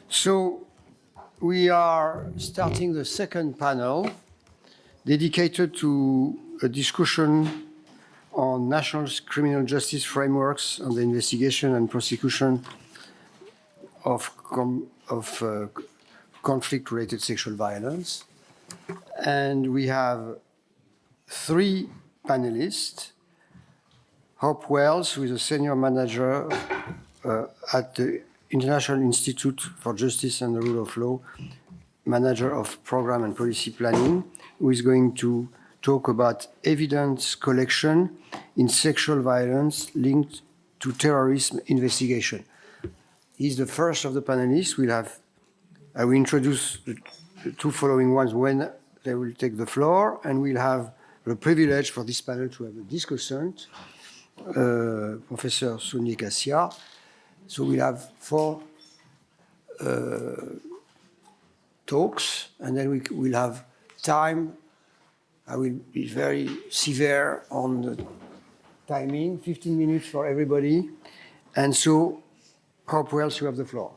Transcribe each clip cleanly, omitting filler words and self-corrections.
So we are starting the second panel dedicated to a discussion on national criminal justice frameworks on the investigation and prosecution of conflict-related sexual violence. And we have three panelists. Hope Wells, who is a senior manager at the International Institute for Justice and the Rule of Law, manager of program and policy planning, who is going to talk about evidence collection in sexual violence linked to terrorism investigation. He's the first of the panelists. I will introduce the two following ones when they will take the floor, and we'll have the privilege for this panel to have a discussant, Professor Souni Kassia. So we'll have four talks, and then we'll have time. I will be very severe on the timing, 15 minutes for everybody. And so, Hope Wells, you have the floor.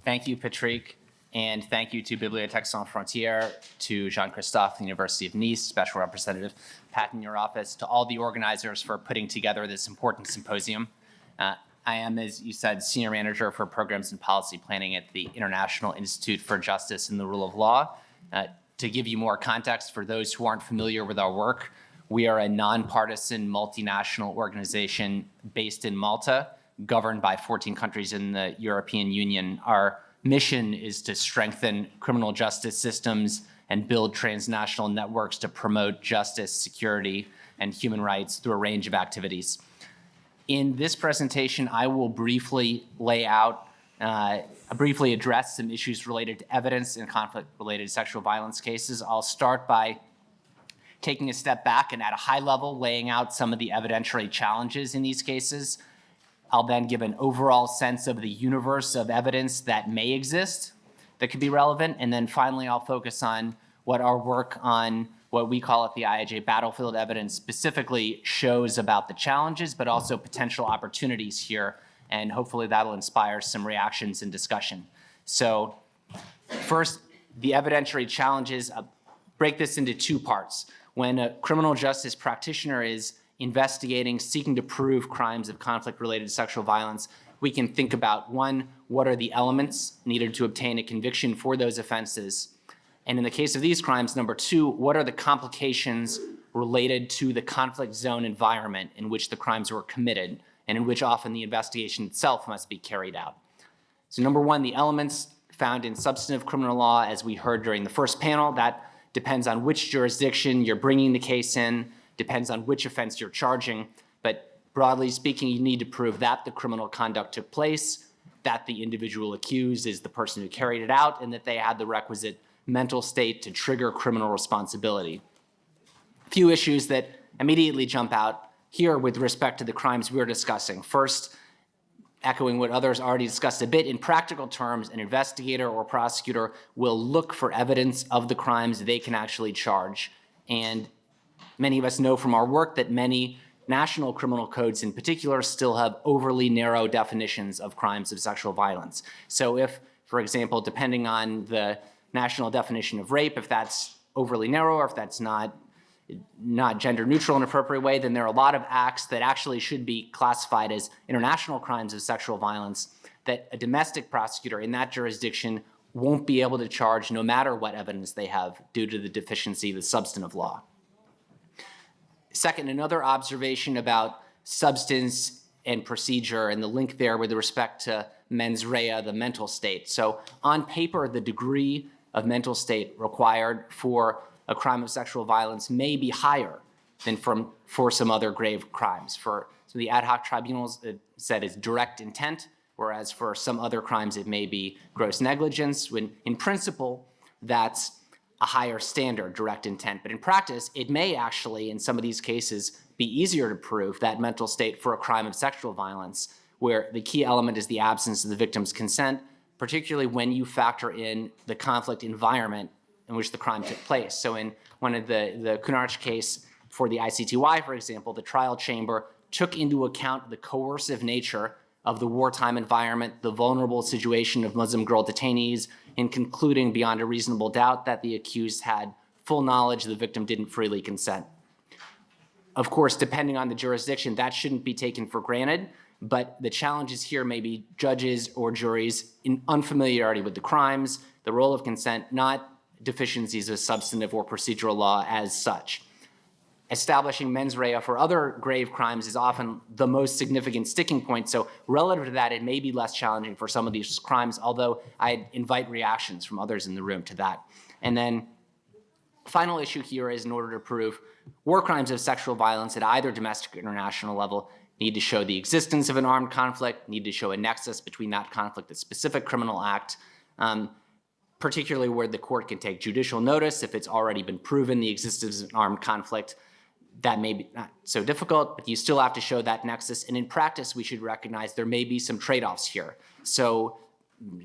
Thank you, Patrick, and thank you to Bibliothèque Sans Frontières, to Jean-Christophe, the University of Nice, Special Representative Pat in your office, to all the organizers for putting together this important symposium. I am, as you said, Senior Manager for Programs and Policy Planning at the International Institute for Justice and the Rule of Law. To give you more context for those who aren't familiar with our work, we are a nonpartisan multinational organization based in Malta, governed by 14 countries in the European Union. Our mission is to strengthen criminal justice systems and build transnational networks to promote justice, security, and human rights through a range of activities. In this presentation, I will briefly address some issues related to evidence in conflict-related sexual violence cases. I'll start by taking a step back and at a high level laying out some of the evidentiary challenges in these cases. I'll then give an overall sense of the universe of evidence that may exist that could be relevant. And then finally, I'll focus on what our work on what we call at the IIJ battlefield evidence specifically shows about the challenges, but also potential opportunities here. And hopefully that'll inspire some reactions and discussion. So first, the evidentiary challenges, break this into two parts. When a criminal justice practitioner is investigating, seeking to prove crimes of conflict-related sexual violence, we can think about, one, what are the elements needed to obtain a conviction for those offenses? And in the case of these crimes, number two, what are the complications related to the conflict zone environment in which the crimes were committed and in which often the investigation itself must be carried out? So number one, the elements found in substantive criminal law, as we heard during the first panel, that depends on which jurisdiction you're bringing the case in, depends on which offense you're charging. But broadly speaking, you need to prove that the criminal conduct took place, that the individual accused is the person who carried it out, and that they had the requisite mental state to trigger criminal responsibility. A few issues that immediately jump out here with respect to the crimes we're discussing. First, echoing what others already discussed a bit, in practical terms, an investigator or prosecutor will look for evidence of the crimes they can actually charge. And many of us know from our work that many national criminal codes in particular still have overly narrow definitions of crimes of sexual violence. So if, for example, depending on the national definition of rape, if that's overly narrow or if that's not gender neutral in an appropriate way, then there are a lot of acts that actually should be classified as international crimes of sexual violence that a domestic prosecutor in that jurisdiction won't be able to charge no matter what evidence they have due to the deficiency of the substantive law. Second, another observation about substance and procedure and the link there with respect to mens rea, the mental state. So on paper, the degree of mental state required for a crime of sexual violence may be higher than for some other grave crimes. So the ad hoc tribunals said it's direct intent, whereas for some other crimes it may be gross negligence, when in principle that's a higher standard, direct intent. But in practice, it may actually, in some of these cases, be easier to prove that mental state for a crime of sexual violence, where the key element is the absence of the victim's consent, particularly when you factor in the conflict environment in which the crime took place. So in one of the Cunarch case, For the ICTY, for example, the trial chamber took into account the coercive nature of the wartime environment, the vulnerable situation of Muslim girl detainees, in concluding beyond a reasonable doubt that the accused had full knowledge the victim didn't freely consent. Of course, depending on the jurisdiction, that shouldn't be taken for granted, but the challenges here may be judges or juries in unfamiliarity with the crimes, the role of consent, not deficiencies of substantive or procedural law as such. Establishing mens rea for other grave crimes is often the most significant sticking point. So relative to that, it may be less challenging for some of these crimes, although I invite reactions from others in the room to that. And then final issue here is, in order to prove war crimes of sexual violence at either domestic or international level, need to show the existence of an armed conflict, need to show a nexus between that conflict, a specific criminal act, particularly where the court can take judicial notice if it's already been proven the existence of an armed conflict. That may be not so difficult, but you still have to show that nexus. And in practice, we should recognize there may be some trade-offs here. So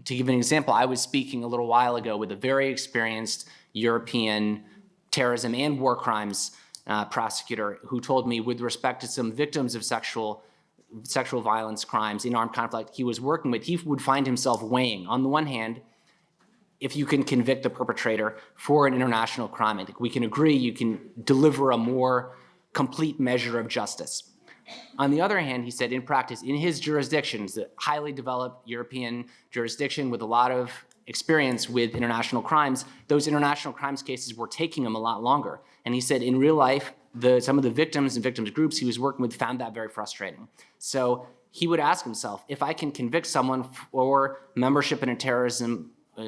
to give an example, I was speaking a little while ago with a very experienced European terrorism and war crimes prosecutor who told me, with respect to some victims of sexual violence crimes in armed conflict he was working with, he would find himself weighing, on the one hand, if you can convict the perpetrator for an international crime, I think we can agree you can deliver a more complete measure of justice. On the other hand, he said, in practice, in his jurisdictions, the highly developed European jurisdiction with a lot of experience with international crimes, those international crimes cases were taking him a lot longer. And he said, in real life, some of the victims and victims groups he was working with found that very frustrating. So he would ask himself, if I can convict someone for membership in a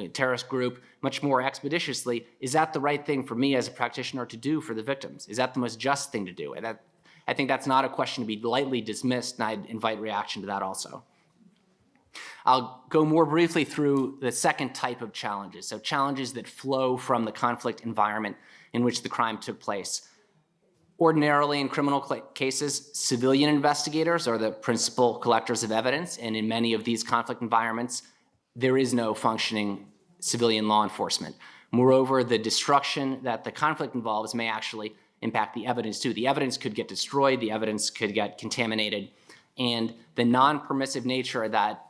terrorist group much more expeditiously, is that the right thing for me as a practitioner to do for the victims? Is that the most just thing to do? And I think that's not a question to be lightly dismissed, and I'd invite reaction to that also. I'll go more briefly through the second type of challenges, so challenges that flow from the conflict environment in which the crime took place. Ordinarily, in criminal cases, civilian investigators are the principal collectors of evidence, and in many of these conflict environments, there is no functioning civilian law enforcement. Moreover, the destruction that the conflict involves may actually impact the evidence too. The evidence could get destroyed, the evidence could get contaminated, and the non-permissive nature of that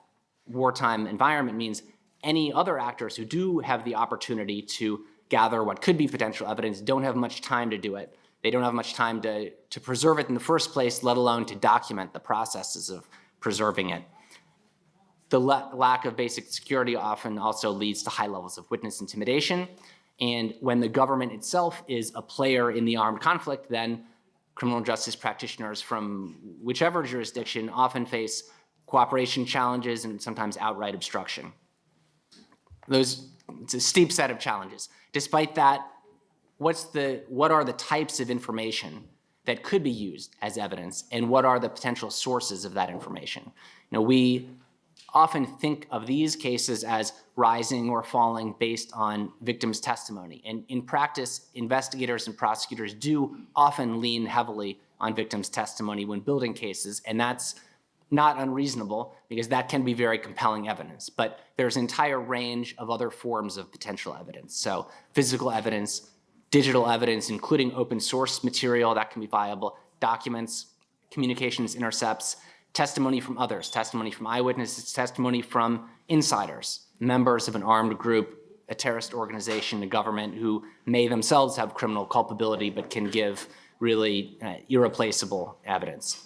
wartime environment means any other actors who do have the opportunity to gather what could be potential evidence don't have much time to do it. They don't have much time to preserve it in the first place, let alone to document the processes of preserving it. The lack of basic security often also leads to high levels of witness intimidation. And when the government itself is a player in the armed conflict, then criminal justice practitioners from whichever jurisdiction often face cooperation challenges and sometimes outright obstruction. It's a steep set of challenges. Despite that, what are the types of information that could be used as evidence, and what are the potential sources of that information? We often think of these cases as rising or falling based on victims' testimony. And in practice, investigators and prosecutors do often lean heavily on victims' testimony when building cases, and that's not unreasonable because that can be very compelling evidence. But there's an entire range of other forms of potential evidence. So physical evidence, digital evidence, including open source material that can be viable, documents, communications intercepts, testimony from others, testimony from eyewitnesses, testimony from insiders, members of an armed group, a terrorist organization, a government who may themselves have criminal culpability but can give really irreplaceable evidence.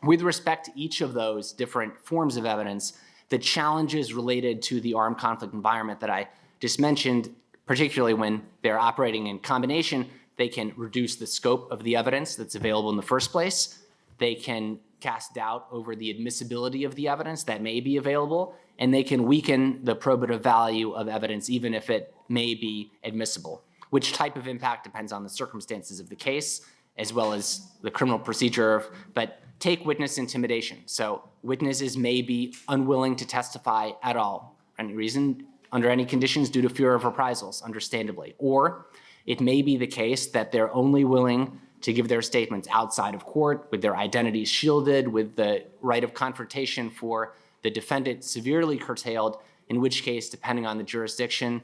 With respect to each of those different forms of evidence, the challenges related to the armed conflict environment that I just mentioned, particularly when they're operating in combination, they can reduce the scope of the evidence that's available in the first place. They can cast doubt over the admissibility of the evidence that may be available, and they can weaken the probative value of evidence even if it may be admissible. Which type of impact depends on the circumstances of the case as well as the criminal procedure, but take witness intimidation. So witnesses may be unwilling to testify at all, for any reason, under any conditions due to fear of reprisals, understandably. Or it may be the case that they're only willing to give their statements outside of court with their identities shielded, with the right of confrontation for the defendant severely curtailed, in which case, depending on the jurisdiction,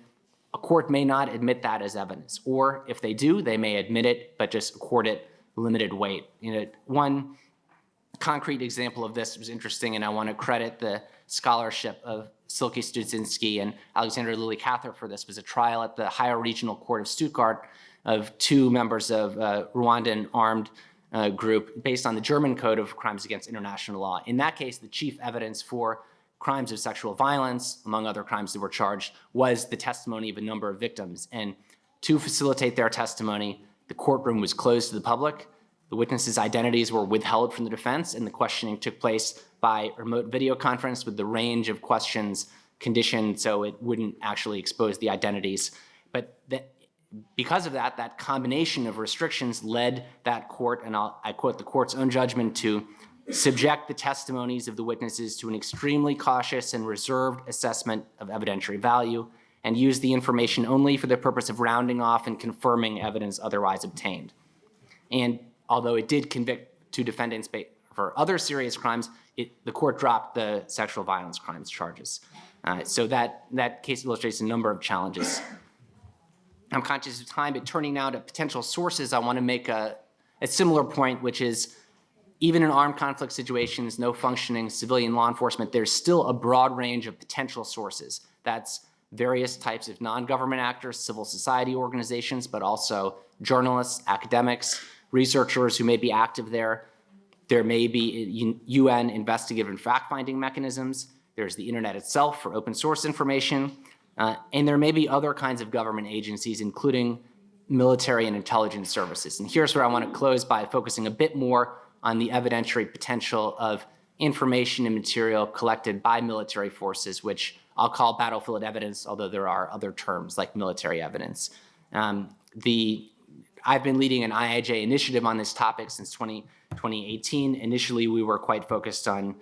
a court may not admit that as evidence. Or if they do, they may admit it, but just accord it limited weight. One concrete example of this was interesting, and I want to credit the scholarship of Silke Studzinski and Alexander Lily Cather for this, was a trial at the Higher Regional Court of Stuttgart of two members of Rwandan armed group based on the German Code of Crimes Against International Law. In that case, the chief evidence for crimes of sexual violence, among other crimes that were charged, was the testimony of a number of victims. And to facilitate their testimony, the courtroom was closed to the public. The witnesses' identities were withheld from the defense, and the questioning took place by remote video conference with the range of questions conditioned so it wouldn't actually expose the identities. But because of that, that combination of restrictions led that court, and I quote the court's own judgment, to subject the testimonies of the witnesses to an extremely cautious and reserved assessment of evidentiary value, and use the information only for the purpose of rounding off and confirming evidence otherwise obtained. And although it did convict two defendants for other serious crimes, the court dropped the sexual violence crimes charges. So that case illustrates a number of challenges. I'm conscious of time, but turning now to potential sources, I want to make a similar point, which is even in armed conflict situations, no functioning civilian law enforcement, there's still a broad range of potential sources. That's various types of non-government actors, civil society organizations, but also journalists, academics, researchers who may be active there. There may be UN investigative and fact-finding mechanisms. There's the internet itself for open source information. And there may be other kinds of government agencies, including military and intelligence services. And here's where I want to close by focusing a bit more on the evidentiary potential of information and material collected by military forces, which I'll call battlefield evidence, although there are other terms like military evidence. I've been leading an IIJ initiative on this topic since 2018. Initially, we were quite focused on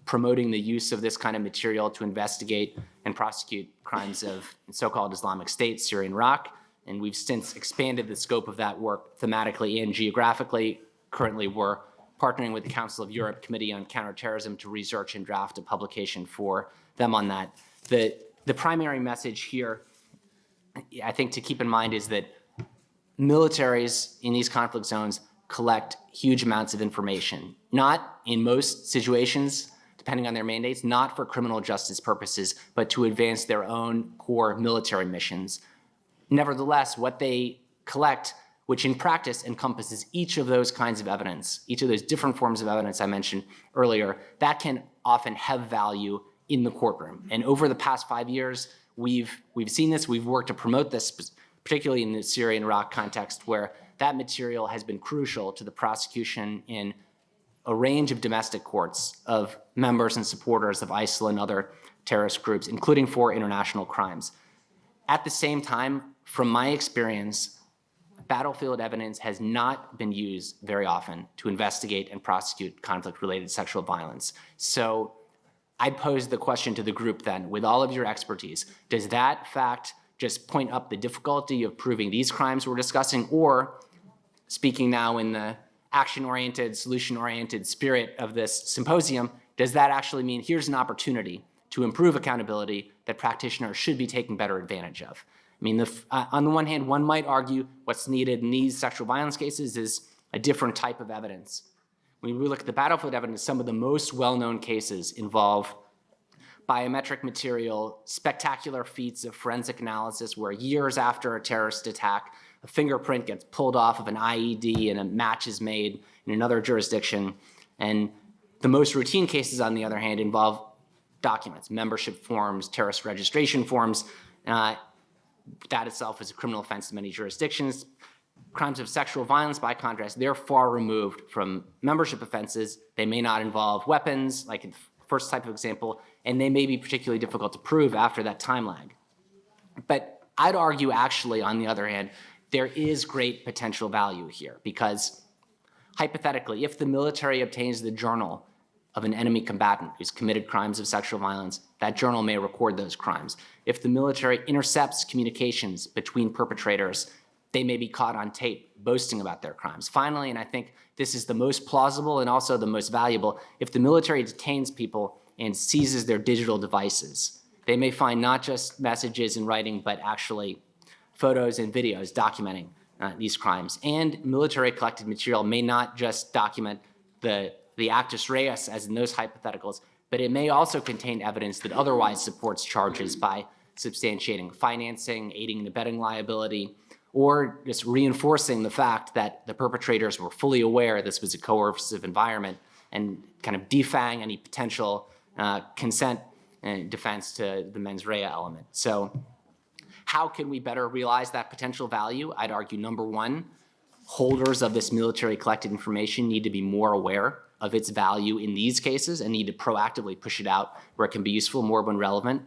promoting the use of this kind of material to investigate and prosecute crimes of so-called Islamic State, Syria, and Iraq. And we've since expanded the scope of that work thematically and geographically. Currently, we're partnering with the Council of Europe Committee on Counterterrorism to research and draft a publication for them on that. The primary message here, I think, to keep in mind is that militaries in these conflict zones collect huge amounts of information, not in most situations, depending on their mandates, not for criminal justice purposes, but to advance their own core military missions. Nevertheless, what they collect, which in practice encompasses each of those kinds of evidence, each of those different forms of evidence I mentioned earlier, that can often have value in the courtroom. And over the past 5 years, we've seen this, we've worked to promote this, particularly in the Syria and Iraq context, where that material has been crucial to the prosecution in a range of domestic courts of members and supporters of ISIL and other terrorist groups, including for international crimes. At the same time, from my experience, battlefield evidence has not been used very often to investigate and prosecute conflict-related sexual violence. So I pose the question to the group then, with all of your expertise, does that fact just point up the difficulty of proving these crimes we're discussing, or, speaking now in the action-oriented, solution-oriented spirit of this symposium, does that actually mean here's an opportunity to improve accountability that practitioners should be taking better advantage of? I mean, on the one hand, one might argue what's needed in these sexual violence cases is a different type of evidence. When we look at the battlefield evidence, some of the most well-known cases involve biometric material, spectacular feats of forensic analysis where years after a terrorist attack, a fingerprint gets pulled off of an IED and a match is made in another jurisdiction. And the most routine cases, on the other hand, involve documents, membership forms, terrorist registration forms. That itself is a criminal offense in many jurisdictions. Crimes of sexual violence, by contrast, they're far removed from membership offenses. They may not involve weapons, like in the first type of example, and they may be particularly difficult to prove after that time lag. But I'd argue, actually, on the other hand, there is great potential value here, because hypothetically, if the military obtains the journal of an enemy combatant who's committed crimes of sexual violence, that journal may record those crimes. If the military intercepts communications between perpetrators, they may be caught on tape boasting about their crimes. Finally, and I think this is the most plausible and also the most valuable, if the military detains people and seizes their digital devices, they may find not just messages in writing, but actually photos and videos documenting these crimes. And military collected material may not just document the actus reus, as in those hypotheticals, but it may also contain evidence that otherwise supports charges by substantiating financing, aiding and abetting liability, or just reinforcing the fact that the perpetrators were fully aware this was a coercive environment and kind of defang any potential consent and defense to the mens rea element. So how can we better realize that potential value? I'd argue, number one, holders of this military collected information need to be more aware of its value in these cases and need to proactively push it out where it can be useful more when relevant.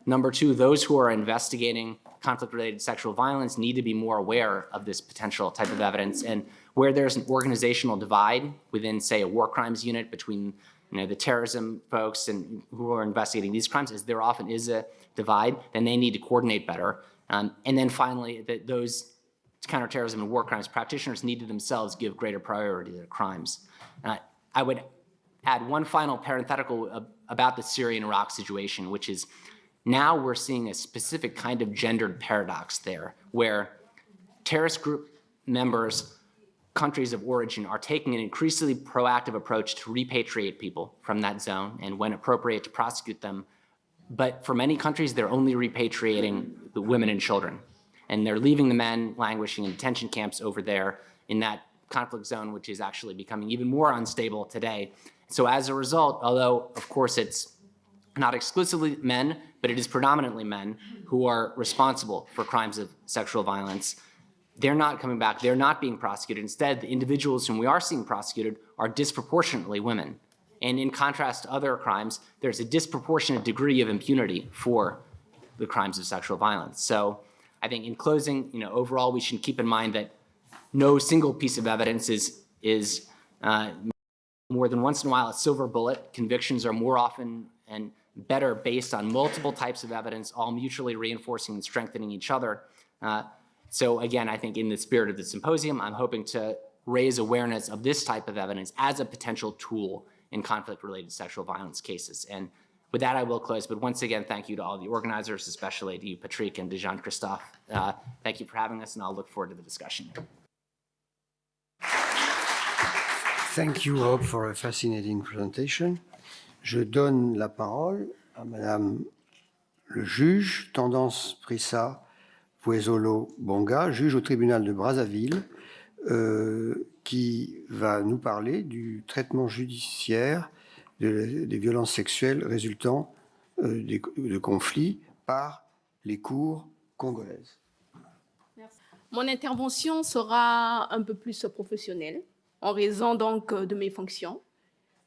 Number two, those who are investigating conflict-related sexual violence need to be more aware of this potential type of evidence. And where there's an organizational divide within, say, a war crimes unit between the terrorism folks and who are investigating these crimes, as there often is a divide, then they need to coordinate better. And then finally, that those counterterrorism and war crimes practitioners need to themselves give greater priority to their crimes. I would add one final parenthetical about the Syria-Iraq situation, which is now we're seeing a specific kind of gendered paradox there, where terrorist group members, countries of origin, are taking an increasingly proactive approach to repatriate people from that zone and, when appropriate, to prosecute them. But for many countries, they're only repatriating the women and children. And they're leaving the men languishing in detention camps over there in that conflict zone, which is actually becoming even more unstable today. So as a result, although, of course, it's not exclusively men, but it is predominantly men who are responsible for crimes of sexual violence, they're not coming back. They're not being prosecuted. Instead, the individuals whom we are seeing prosecuted are disproportionately women. And in contrast to other crimes, there's a disproportionate degree of impunity for the crimes of sexual violence. So I think in closing, overall, we should keep in mind that no single piece of evidence is more than once in a while a silver bullet. Convictions are more often and better based on multiple types of evidence, all mutually reinforcing and strengthening each other. So again, I think in the spirit of the symposium, I'm hoping to raise awareness of this type of evidence as a potential tool in conflict-related sexual violence cases. And with that, I will close. But once again, thank you to all the organizers, especially to you, Patrick and to Jean-Christophe. Thank you for having us, and I'll look forward to the discussion. Thank you, Rob, for a fascinating presentation. Je donne la parole à Madame le juge Tendance Prissa Puezolo Bonga, juge au tribunal de Brazzaville, qui va nous parler du traitement judiciaire des violences sexuelles résultant de conflits par les cours congolaises. Merci. Mon intervention sera un peu plus professionnelle, en raison donc de mes fonctions.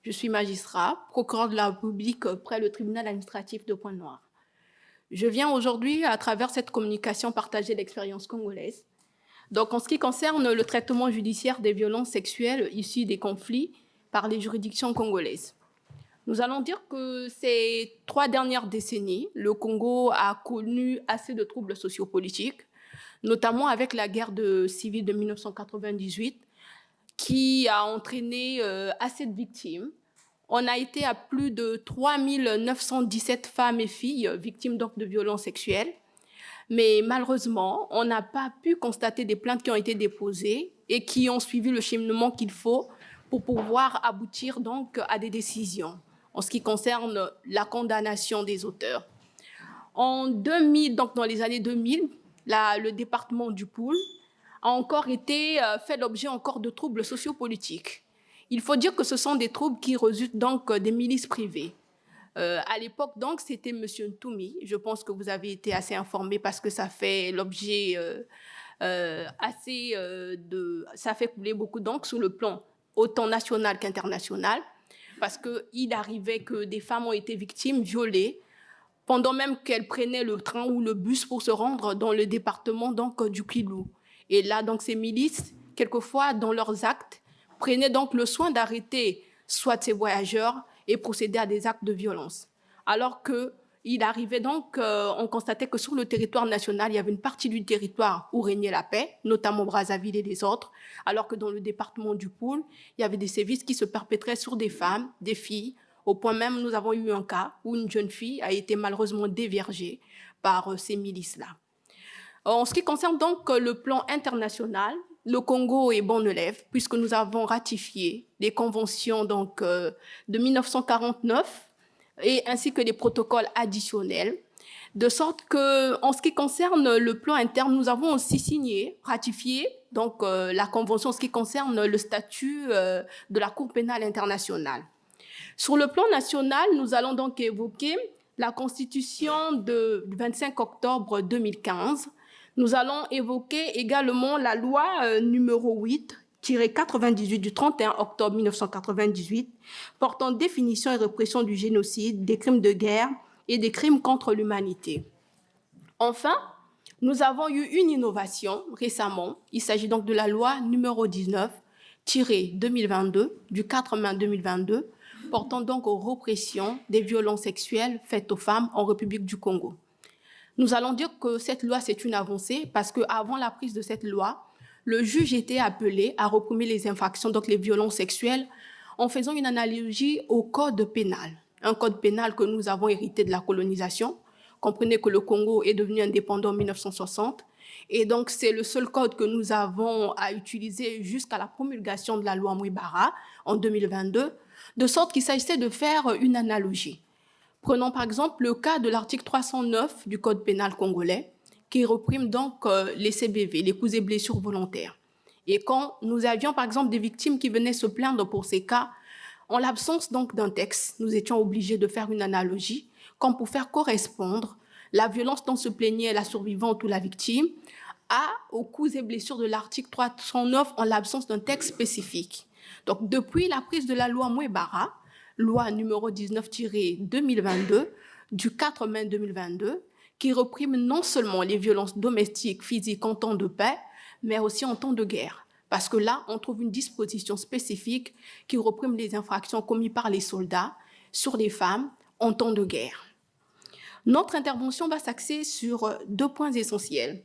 Je suis magistrat, procureur de la République près le tribunal administratif de Pointe-Noire. Je viens aujourd'hui, à travers cette communication, partager l'expérience congolaise. Donc, en ce qui concerne le traitement judiciaire des violences sexuelles issues des conflits par les juridictions congolaises. Nous allons dire que ces 3 dernières décennies, le Congo a connu assez de troubles sociopolitiques, notamment avec la guerre civile de 1998, qui a entraîné assez de victimes. On a été à plus de 3 917 femmes et filles victimes donc de violences sexuelles. Mais malheureusement, on n'a pas pu constater des plaintes qui ont été déposées et qui ont suivi le cheminement qu'il faut pour pouvoir aboutir donc à des décisions en ce qui concerne la condamnation des auteurs. En 2000, donc dans les années 2000, le département du Poul a encore été fait l'objet encore de troubles sociopolitiques. Il faut dire que ce sont des troubles qui résultent donc des milices privées. À l'époque, donc, c'était M. Ntoumi. Je pense que vous avez été assez informé parce que ça fait l'objet ça fait couler beaucoup d'encre sur le plan autant national qu'international, parce qu'il arrivait que des femmes ont été victimes, violées, pendant même qu'elles prenaient le train ou le bus pour se rendre dans le département donc, du Kwilu. Et là, donc, ces milices, quelquefois, dans leurs actes, prenaient donc le soin d'arrêter soit ces voyageurs et procéder à des actes de violence. Alors qu'il arrivait donc, on constatait que sur le territoire national, il y avait une partie du territoire où régnait la paix, notamment Brazzaville et les autres, alors que dans le département du Poul, il y avait des sévices qui se perpétraient sur des femmes, des filles, au point même, nous avons eu un cas où une jeune fille a été malheureusement déviergée par ces milices-là. En ce qui concerne donc le plan international, le Congo est bon élève puisque nous avons ratifié les conventions donc, de 1949 et ainsi que les protocoles additionnels, de sorte que, en ce qui concerne le plan interne, nous avons aussi signé, ratifié donc la convention en ce qui concerne le statut de la Cour pénale internationale. Sur le plan national, nous allons donc évoquer la Constitution du 25 octobre 2015. Nous allons évoquer également la loi numéro 8-98 du 31 octobre 1998 portant définition et répression du génocide, des crimes de guerre et des crimes contre l'humanité. Enfin, nous avons eu une innovation récemment. Il s'agit donc de la loi numéro 19-2022 du 4 mai 2022 portant donc aux répressions des violences sexuelles faites aux femmes en République du Congo. Nous allons dire que cette loi, c'est une avancée parce qu'avant la prise de cette loi, le juge était appelé à réprimer les infractions, donc les violences sexuelles, en faisant une analogie au code pénal. Un code pénal que nous avons hérité de la colonisation. Comprenez que le Congo est devenu indépendant en 1960. Et donc, c'est le seul code que nous avons à utiliser jusqu'à la promulgation de la loi Mouibara en 2022, de sorte qu'il s'agissait de faire une analogie. Prenons par exemple le cas de l'article 309 du Code pénal congolais, qui réprime donc les CBV, les coups et blessures volontaires. Et quand nous avions par exemple des victimes qui venaient se plaindre pour ces cas, en l'absence donc d'un texte, nous étions obligés de faire une analogie, comme pour faire correspondre la violence dont se plaignait la survivante ou la victime aux coups et blessures de l'article 309 en l'absence d'un texte spécifique. Donc depuis la prise de la loi Mouibara, loi numéro 19-2022 du 4 mai 2022, qui réprime non seulement les violences domestiques, physiques en temps de paix, mais aussi en temps de guerre. Parce que là, on trouve une disposition spécifique qui réprime les infractions commises par les soldats sur les femmes en temps de guerre. Notre intervention va s'axer sur 2 points essentiels.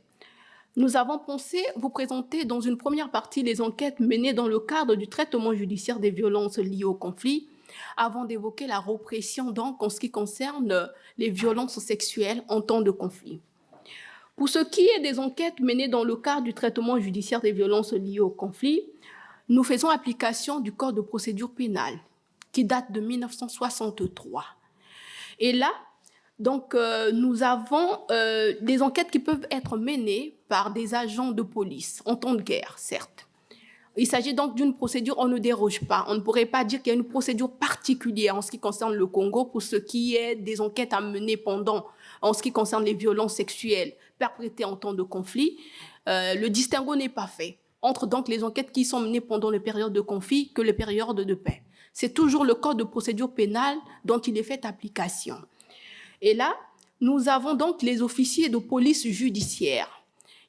Nous avons pensé vous présenter dans une première partie les enquêtes menées dans le cadre du traitement judiciaire des violences liées au conflit, avant d'évoquer la répression donc en ce qui concerne les violences sexuelles en temps de conflit. Pour ce qui est des enquêtes menées dans le cadre du traitement judiciaire des violences liées au conflit, nous faisons application du Code de procédure pénale qui date de 1963. Et là, donc, nous avons des enquêtes qui peuvent être menées par des agents de police en temps de guerre, certes. Il s'agit donc d'une procédure, on ne déroge pas. On ne pourrait pas dire qu'il y a une procédure particulière en ce qui concerne le Congo pour ce qui est des enquêtes à mener en ce qui concerne les violences sexuelles perpétrées en temps de conflit. Le distinguo n'est pas fait entre donc les enquêtes qui sont menées pendant les périodes de conflit que les périodes de paix. C'est toujours le Code de procédure pénale dont il est fait application. Et là, nous avons donc les officiers de police judiciaire.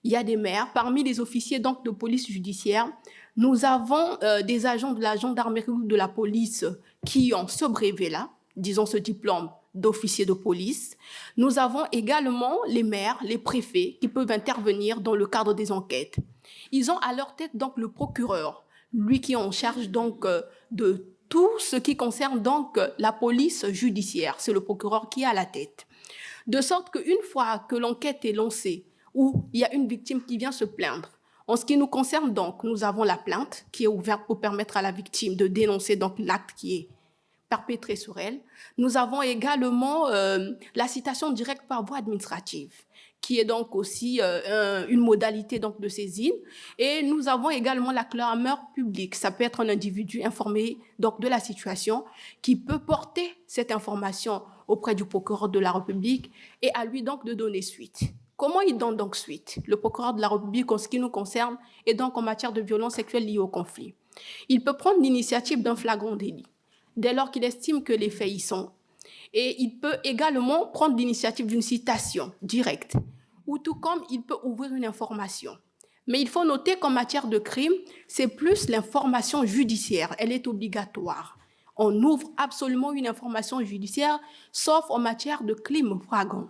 Il y a des maires. Parmi les officiers donc de police judiciaire, nous avons des agents de la gendarmerie ou de la police qui ont ce brevet-là, disons ce diplôme d'officier de police. Nous avons également les maires, les préfets qui peuvent intervenir dans le cadre des enquêtes. Ils ont à leur tête donc le procureur, lui qui est en charge donc de tout ce qui concerne donc la police judiciaire. C'est le procureur qui est à la tête. De sorte qu'une fois que l'enquête est lancée, où il y a une victime qui vient se plaindre, en ce qui nous concerne donc, nous avons la plainte qui est ouverte pour permettre à la victime de dénoncer donc l'acte qui est perpétré sur elle. Nous avons également la citation directe par voie administrative, qui est donc aussi une modalité donc de saisine. Et nous avons également la clameur publique. Ça peut être un individu informé donc de la situation qui peut porter cette information auprès du procureur de la République et à lui donc de donner suite. Comment il donne donc suite? Le procureur de la République, en ce qui nous concerne, est donc en matière de violences sexuelles liées au conflit. Il peut prendre l'initiative d'un flagrant délit, dès lors qu'il estime que les faits y sont. Et il peut également prendre l'initiative d'une citation directe, ou tout comme il peut ouvrir une information. Mais il faut noter qu'en matière de crime, c'est plus l'information judiciaire, elle est obligatoire. On ouvre absolument une information judiciaire, sauf en matière de crime flagrant.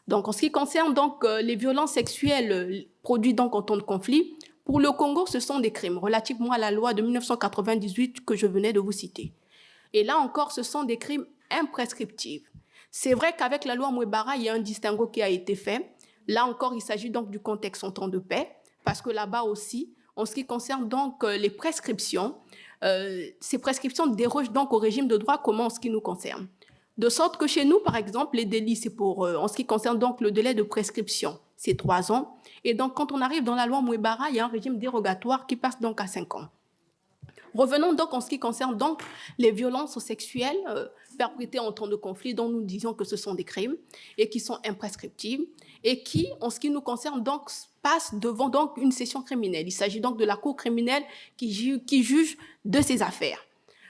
Donc, en ce qui concerne donc, les violences sexuelles produites donc, en temps de conflit, pour le Congo, ce sont des crimes relativement à la loi de 1998 que je venais de vous citer. Et là encore, ce sont des crimes imprescriptibles. C'est vrai qu'avec la loi Mouibara, il y a un distinguo qui a été fait. Là encore, il s'agit donc du contexte en temps de paix, parce que là-bas aussi, en ce qui concerne donc les prescriptions, ces prescriptions dérogent donc au régime de droit commun en ce qui nous concerne. De sorte que chez nous, par exemple, les délits, c'est pour, en ce qui concerne donc le délai de prescription, c'est 3 ans. Et donc, quand on arrive dans la loi Mouébara, il y a un régime dérogatoire qui passe donc à 5 ans. Revenons donc en ce qui concerne donc les violences sexuelles perpétrées en temps de conflit, dont nous disons que ce sont des crimes et qui sont imprescriptibles et qui, en ce qui nous concerne, donc passent devant donc une session criminelle. Il s'agit donc de la cour criminelle qui juge de ces affaires.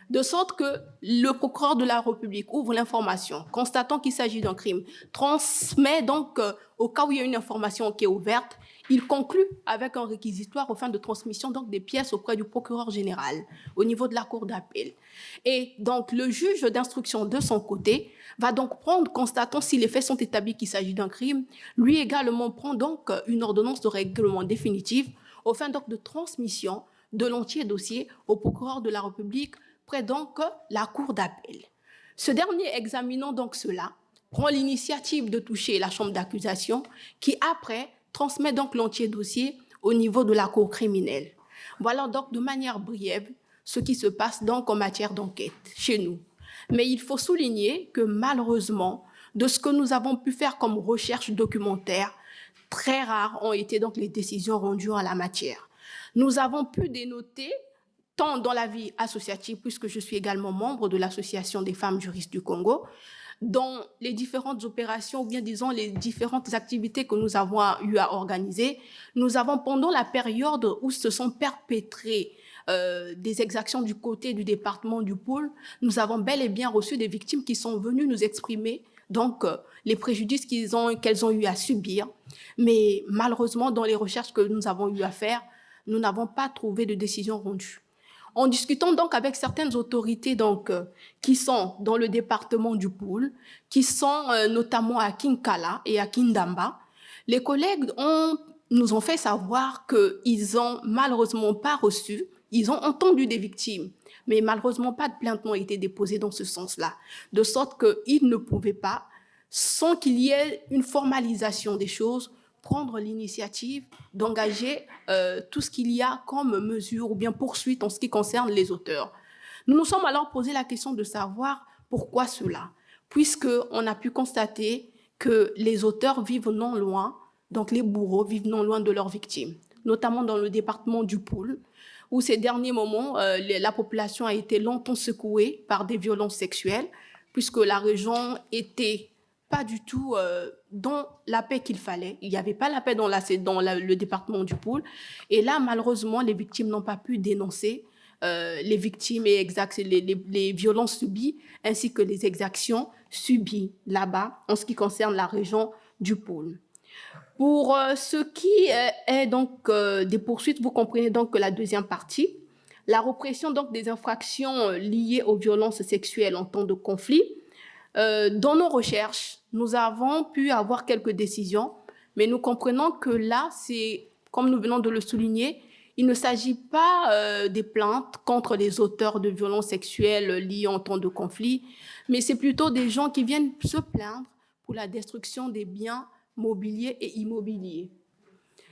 De sorte que le procureur de la République ouvre l'information, constatant qu'il s'agit d'un crime, transmet donc, au cas où il y a une information qui est ouverte, il conclut avec un réquisitoire aux fins de transmission donc des pièces auprès du procureur général au niveau de la cour d'appel. Et donc le juge d'instruction de son côté va donc prendre, constatant si les faits sont établis qu'il s'agit d'un crime, lui également prend donc une ordonnance de règlement définitif aux fins donc de transmission de l'entier dossier au procureur de la République près donc la cour d'appel. Ce dernier, examinant donc cela, prend l'initiative de toucher la chambre d'accusation qui après transmet donc l'entier dossier au niveau de la cour criminelle. Voilà donc de manière brève ce qui se passe donc en matière d'enquête chez nous. Mais il faut souligner que malheureusement, de ce que nous avons pu faire comme recherche documentaire, très rares ont été donc les décisions rendues en la matière. Nous avons pu dénoter tant dans la vie associative, puisque je suis également membre de l'Association des femmes juristes du Congo, dans les différentes opérations, ou bien disons les différentes activités que nous avons eu à organiser, nous avons, pendant la période où se sont perpétrées des exactions du côté du département du Pôle, nous avons bel et bien reçu des victimes qui sont venues nous exprimer donc les préjudices qu'elles ont eu à subir. Mais malheureusement, dans les recherches que nous avons eu à faire, nous n'avons pas trouvé de décision rendue. En discutant donc avec certaines autorités donc, qui sont dans le département du Pôle, qui sont notamment à Kinkala et à Kindamba, les collègues nous ont fait savoir qu'ils n'ont malheureusement pas reçu, ils ont entendu des victimes, mais malheureusement pas de plainte n'ont été déposées dans ce sens-là, de sorte qu'ils ne pouvaient pas, sans qu'il y ait une formalisation des choses, prendre l'initiative d'engager tout ce qu'il y a comme mesure ou bien poursuite en ce qui concerne les auteurs. Nous nous sommes alors posé la question de savoir pourquoi cela, puisqu'on a pu constater que les auteurs vivent non loin, donc les bourreaux vivent non loin de leurs victimes, notamment dans le département du Pôle, où ces derniers moments, la population a été longtemps secouée par des violences sexuelles, puisque la région était pas du tout dans la paix qu'il fallait. Il n'y avait pas la paix dans le département du Pôle. Et là, malheureusement, les victimes n'ont pas pu dénoncer les victimes et les violences subies, ainsi que les exactions subies là-bas, en ce qui concerne la région du Pôle. Pour ce qui est donc des poursuites, vous comprenez donc que la deuxième partie, la répression donc des infractions liées aux violences sexuelles en temps de conflit. Dans nos recherches, nous avons pu avoir quelques décisions, mais nous comprenons que là, c'est, comme nous venons de le souligner, il ne s'agit pas des plaintes contre les auteurs de violences sexuelles liées en temps de conflit, mais c'est plutôt des gens qui viennent se plaindre pour la destruction des biens mobiliers et immobiliers.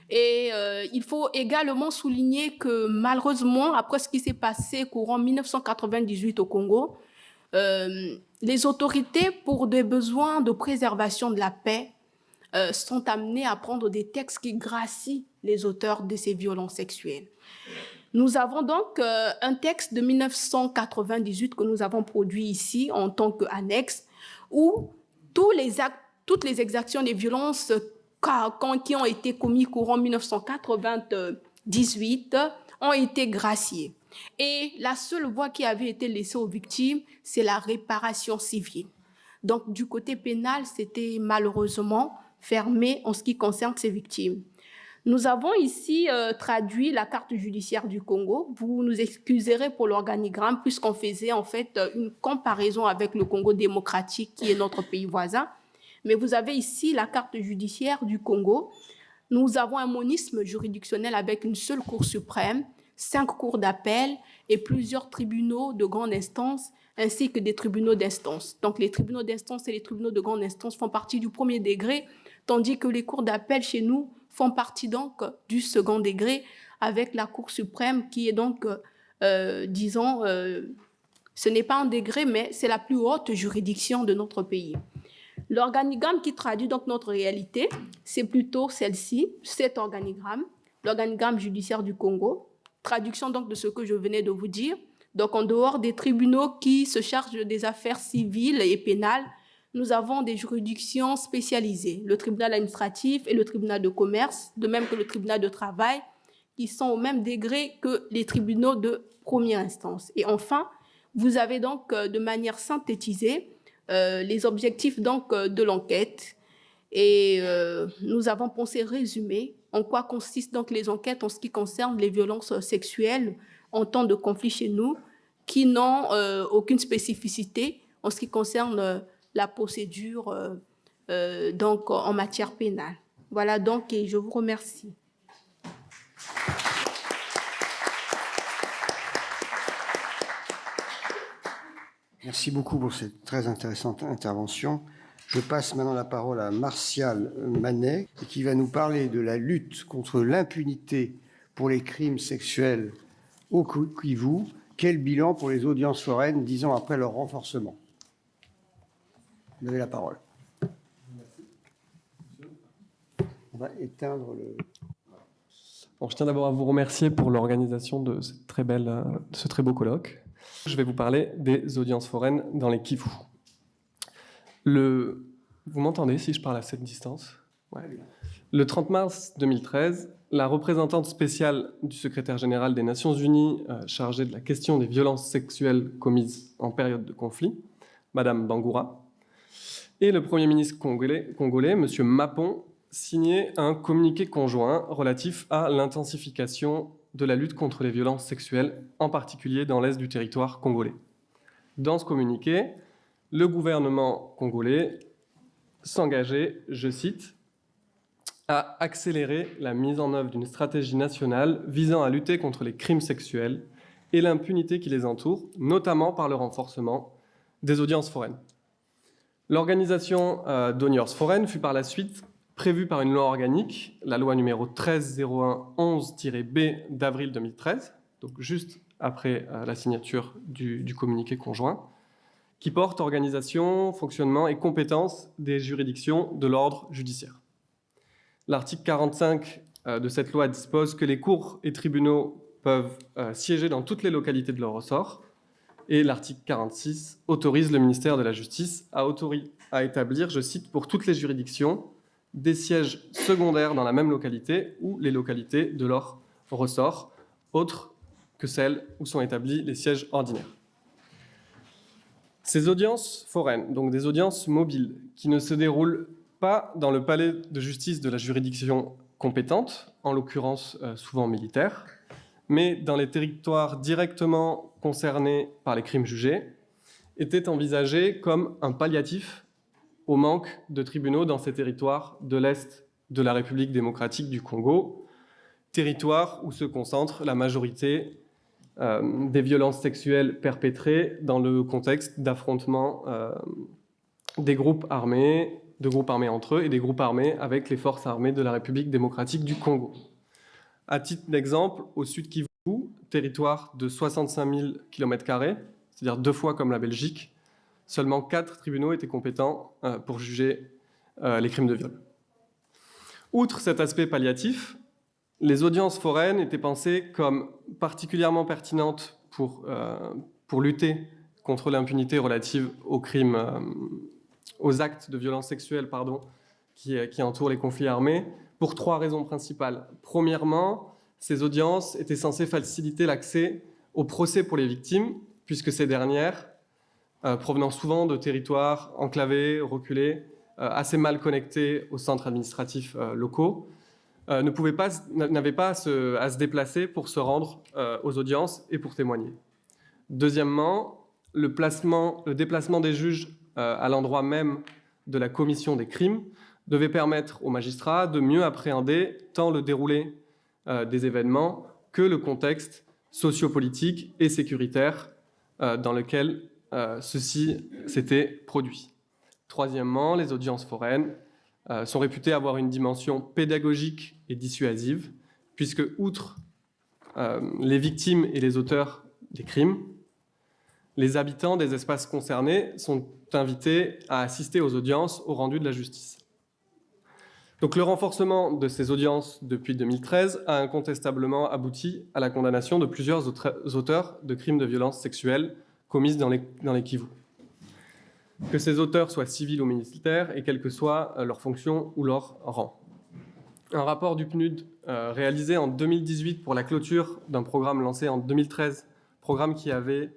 Et il faut également souligner que malheureusement, après ce qui s'est passé courant 1998 au Congo, les autorités, pour des besoins de préservation de la paix, sont amenées à prendre des textes qui gracient les auteurs de ces violences sexuelles. Nous avons donc un texte de 1998 que nous avons produit ici en tant qu'annexe, où toutes les exactions des violences qui ont été commises courant 1998 ont été graciées. Et la seule voie qui avait été laissée aux victimes, c'est la réparation civile. Donc, du côté pénal, c'était malheureusement fermé en ce qui concerne ces victimes. Nous avons ici traduit la carte judiciaire du Congo. Vous nous excuserez pour l'organigramme, puisqu'on faisait en fait une comparaison avec le Congo démocratique, qui est notre pays voisin. Mais vous avez ici la carte judiciaire du Congo. Nous avons un monisme juridictionnel avec une seule cour suprême, 5 cours d'appel et plusieurs tribunaux de grande instance, ainsi que des tribunaux d'instance. Donc, les tribunaux d'instance et les tribunaux de grande instance font partie du premier degré, tandis que les cours d'appel chez nous font partie donc du second degré avec la Cour suprême qui est donc, disons, ce n'est pas un degré, mais c'est la plus haute juridiction de notre pays. L'organigramme qui traduit donc notre réalité, c'est plutôt celle-ci, cet organigramme, l'organigramme judiciaire du Congo, traduction donc de ce que je venais de vous dire. Donc en dehors des tribunaux qui se chargent des affaires civiles et pénales, nous avons des juridictions spécialisées, le tribunal administratif et le tribunal de commerce, de même que le tribunal de travail, qui sont au même degré que les tribunaux de première instance. Et enfin, vous avez donc de manière synthétisée les objectifs donc, de l'enquête. Et nous avons pensé résumer en quoi consistent donc les enquêtes en ce qui concerne les violences sexuelles en temps de conflit chez nous, qui n'ont aucune spécificité en ce qui concerne la procédure donc, en matière pénale. Voilà donc, et je vous remercie. Merci beaucoup pour cette très intéressante intervention. Je passe maintenant la parole à Martial Manet, qui va nous parler de la lutte contre l'impunité pour les crimes sexuels au Kivu. Quel bilan pour les audiences foraines 10 ans après leur renforcement? Vous avez la parole. On va éteindre le... Bon, je tiens d'abord à vous remercier pour l'organisation de ce très beau colloque. Je vais vous parler des audiences foraines dans les Kivu. Vous m'entendez si je parle à cette distance? Ouais. Le 30 mars 2013, la représentante spéciale du secrétaire général des Nations Unies chargée de la question des violences sexuelles commises en période de conflit, Madame Bangoura, et le Premier ministre congolais M. Mapon, signaient un communiqué conjoint relatif à l'intensification de la lutte contre les violences sexuelles, en particulier dans l'est du territoire congolais. Dans ce communiqué, le gouvernement congolais s'engageait, je cite, à accélérer la mise en œuvre d'une stratégie nationale visant à lutter contre les crimes sexuels et l'impunité qui les entoure, notamment par le renforcement des audiences foraines. L'organisation d'audiences foraines fut par la suite prévue par une loi organique, la loi numéro 1301-11-B d'avril 2013, donc juste après la signature du communiqué conjoint, qui porte organisation, fonctionnement et compétences des juridictions de l'ordre judiciaire. L'article 45 de cette loi dispose que les cours et tribunaux peuvent siéger dans toutes les localités de leur ressort, et l'article 46 autorise le ministère de la Justice à établir, je cite, pour toutes les juridictions, des sièges secondaires dans la même localité ou les localités de leur ressort, autres que celles où sont établis les sièges ordinaires. Ces audiences foraines, donc des audiences mobiles, qui ne se déroulent pas dans le palais de justice de la juridiction compétente, en l'occurrence souvent militaire, mais dans les territoires directement concernés par les crimes jugés, étaient envisagées comme un palliatif au manque de tribunaux dans ces territoires de l'Est de la République démocratique du Congo, territoire où se concentre la majorité des violences sexuelles perpétrées dans le contexte d'affrontements des groupes armés entre eux et des groupes armés avec les forces armées de la République démocratique du Congo. À titre d'exemple, au sud Kivu, territoire de 65 000 km², c'est-à-dire 2 fois comme la Belgique, seulement 4 tribunaux étaient compétents pour juger les crimes de viol. Outre cet aspect palliatif, les audiences foraines étaient pensées comme particulièrement pertinentes pour lutter contre l'impunité relative aux crimes, aux actes de violence sexuelle qui entourent les conflits armés, pour 3 raisons principales. Premièrement, ces audiences étaient censées faciliter l'accès au procès pour les victimes, puisque ces dernières, provenant souvent de territoires enclavés, reculés, assez mal connectés aux centres administratifs locaux, n'avaient pas à se déplacer pour se rendre aux audiences et pour témoigner. Deuxièmement, le déplacement des juges à l'endroit même de la commission des crimes devait permettre aux magistrats de mieux appréhender tant le déroulé des événements que le contexte sociopolitique et sécuritaire dans lequel ceci s'était produit. Troisièmement, les audiences foraines sont réputés avoir une dimension pédagogique et dissuasive, puisque, outre les victimes et les auteurs des crimes, les habitants des espaces concernés sont invités à assister aux audiences au rendu de la justice. Donc le renforcement de ces audiences depuis 2013 a incontestablement abouti à la condamnation de plusieurs auteurs de crimes de violence sexuelle commises dans les Kivus. Que ces auteurs soient civils ou militaires et quelle que soit leur fonction ou leur rang. Un rapport du PNUD réalisé en 2018 pour la clôture d'un programme lancé en 2013, programme qui avait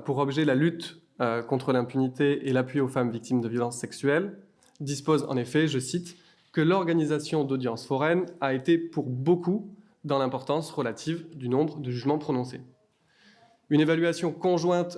pour objet la lutte contre l'impunité et l'appui aux femmes victimes de violences sexuelles, dispose en effet, je cite, que l'organisation d'audiences foraines a été pour beaucoup dans l'importance relative du nombre de jugements prononcés. Une évaluation conjointe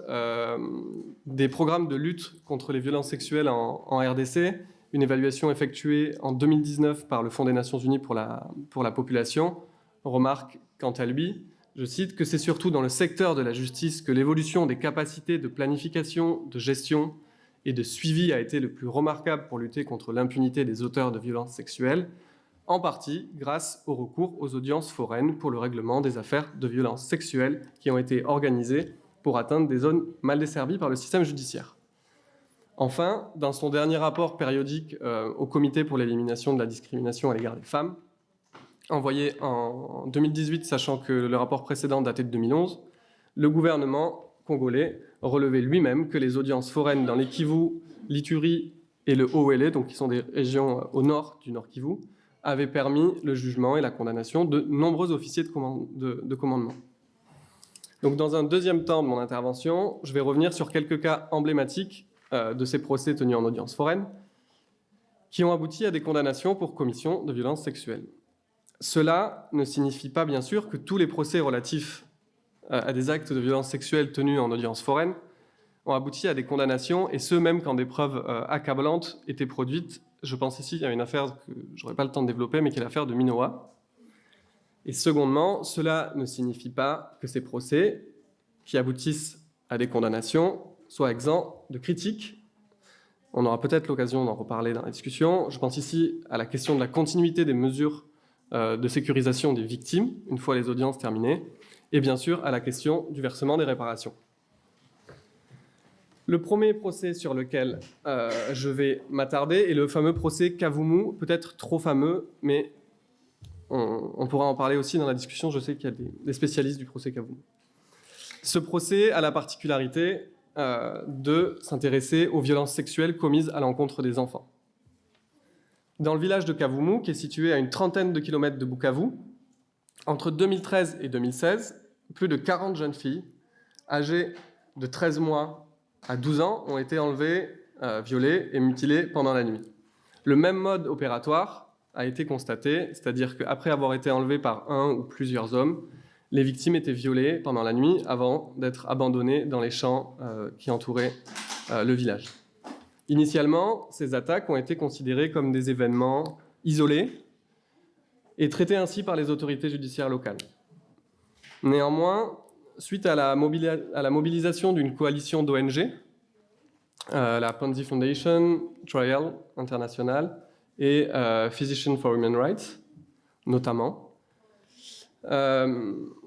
des programmes de lutte contre les violences sexuelles en RDC, une évaluation effectuée en 2019 par le Fonds des Nations Unies pour la population, remarque quant à lui, je cite, que c'est surtout dans le secteur de la justice que l'évolution des capacités de planification, de gestion et de suivi a été le plus remarquable pour lutter contre l'impunité des auteurs de violences sexuelles, en partie grâce au recours aux audiences foraines pour le règlement des affaires de violences sexuelles qui ont été organisées pour atteindre des zones mal desservies par le système judiciaire. Enfin, dans son dernier rapport périodique au Comité pour l'élimination de la discrimination à l'égard des femmes, envoyé en 2018, sachant que le rapport précédent datait de 2011, le gouvernement congolais relevait lui-même que les audiences foraines dans les Kivu, l'Ituri et le Haut-Uélé, donc qui sont des régions au nord du Nord Kivu, avaient permis le jugement et la condamnation de nombreux officiers de commandement. Donc, dans un deuxième temps de mon intervention, je vais revenir sur quelques cas emblématiques de ces procès tenus en audience foraine qui ont abouti à des condamnations pour commission de violences sexuelles. Cela ne signifie pas, bien sûr, que tous les procès relatifs à des actes de violence sexuelle tenus en audience foraine ont abouti à des condamnations, et ce, même quand des preuves accablantes étaient produites. Je pense ici à une affaire que je n'aurai pas le temps de développer, mais qui est l'affaire de Minowa. Et secondement, cela ne signifie pas que ces procès, qui aboutissent à des condamnations, soient exempts de critiques. On aura peut-être l'occasion d'en reparler dans la discussion. Je pense ici à la question de la continuité des mesures de sécurisation des victimes, une fois les audiences terminées, et bien sûr à la question du versement des réparations. Le premier procès sur lequel je vais m'attarder est le fameux procès Kavumu, peut-être trop fameux, mais on pourra en parler aussi dans la discussion. Je sais qu'il y a des spécialistes du procès Kavumu. Ce procès a la particularité de s'intéresser aux violences sexuelles commises à l'encontre des enfants. Dans le village de Kavumu, qui est situé à une trentaine de kilomètres de Bukavu, entre 2013 et 2016, plus de 40 jeunes filles âgées de 13 mois à 12 ans ont été enlevées, violées et mutilées pendant la nuit. Le même mode opératoire a été constaté, c'est-à-dire qu'après avoir été enlevées par un ou plusieurs hommes, les victimes étaient violées pendant la nuit avant d'être abandonnées dans les champs qui entouraient le village. Initialement, ces attaques ont été considérées comme des événements isolés et traités ainsi par les autorités judiciaires locales. Néanmoins, suite à la mobilisation d'une coalition d'ONG, la Ponzi Foundation, Trial International et Physicians for Human Rights, notamment,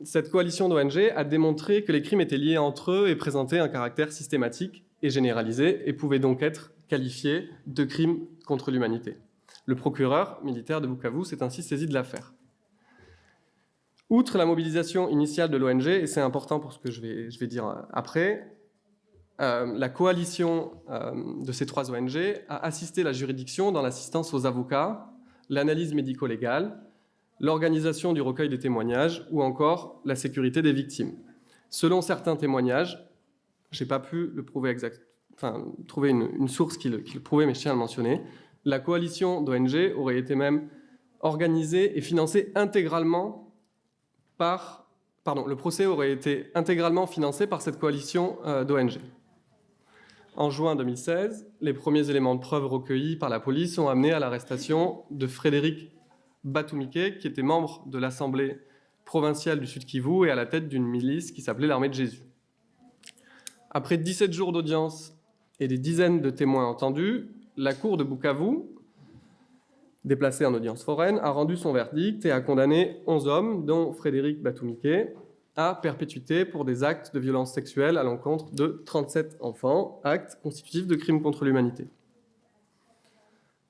cette coalition d'ONG a démontré que les crimes étaient liés entre eux et présentaient un caractère systématique et généralisé et pouvaient donc être qualifiés de crimes contre l'humanité. Le procureur militaire de Bukavu s'est ainsi saisi de l'affaire. Outre la mobilisation initiale de l'ONG, et c'est important pour ce que je vais dire après, la coalition de ces trois ONG a assisté la juridiction dans l'assistance aux avocats, l'analyse médico-légale, l'organisation du recueil des témoignages ou encore la sécurité des victimes. Selon certains témoignages, je n'ai pas pu le prouver trouver une source qui le prouvait, mais je tiens à le mentionner, la coalition d'ONG aurait été même organisée et financée intégralement le procès aurait été intégralement financé par cette coalition d'ONG. En juin 2016, les premiers éléments de preuve recueillis par la police ont amené à l'arrestation de Frédéric Batumike, qui était membre de l'Assemblée provinciale du Sud Kivu et à la tête d'une milice qui s'appelait l'Armée de Jésus. Après 17 jours d'audience et des dizaines de témoins entendus, la cour de Bukavu déplacé en audience foraine, a rendu son verdict et a condamné 11 hommes, dont Frédéric Batoumike, à perpétuité pour des actes de violence sexuelle à l'encontre de 37 enfants, actes constitutifs de crimes contre l'humanité.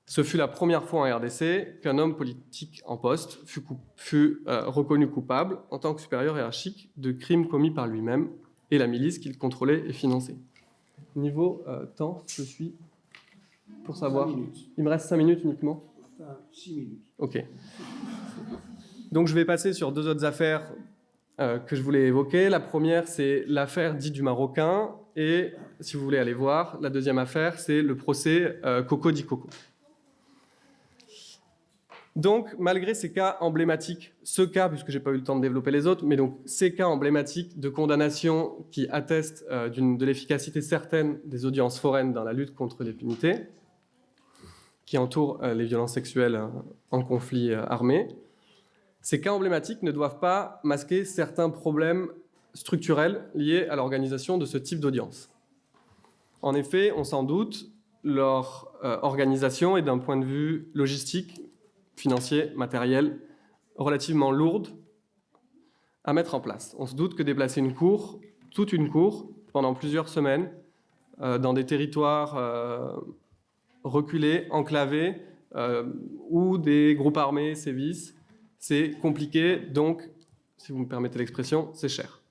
Ce fut la première fois en RDC qu'un homme politique en poste fut reconnu coupable en tant que supérieur hiérarchique de crimes commis par lui-même et la milice qu'il contrôlait et finançait. Niveau temps, je suis pour savoir. 5 minutes. Il me reste 5 minutes uniquement. Enfin, 6 minutes. Ok. Donc je vais passer sur 2 autres affaires que je voulais évoquer. La première, c'est l'affaire dite du Marocain. Et si vous voulez aller voir, la deuxième affaire, c'est le procès Coco di Coco. Donc, malgré ces cas emblématiques, ce cas, puisque je n'ai pas eu le temps de développer les autres, mais donc ces cas emblématiques de condamnation qui attestent de l'efficacité certaine des audiences foraines dans la lutte contre l'impunité, qui entourent les violences sexuelles en conflit armé, ces cas emblématiques ne doivent pas masquer certains problèmes structurels liés à l'organisation de ce type d'audience. En effet, on s'en doute, leur organisation est d'un point de vue logistique, financier, matériel, relativement lourde à mettre en place. On se doute que déplacer une cour, toute une cour, pendant plusieurs semaines, dans des territoires reculés, enclavés, où des groupes armés sévissent, c'est compliqué, donc, si vous me permettez l'expression, c'est cher.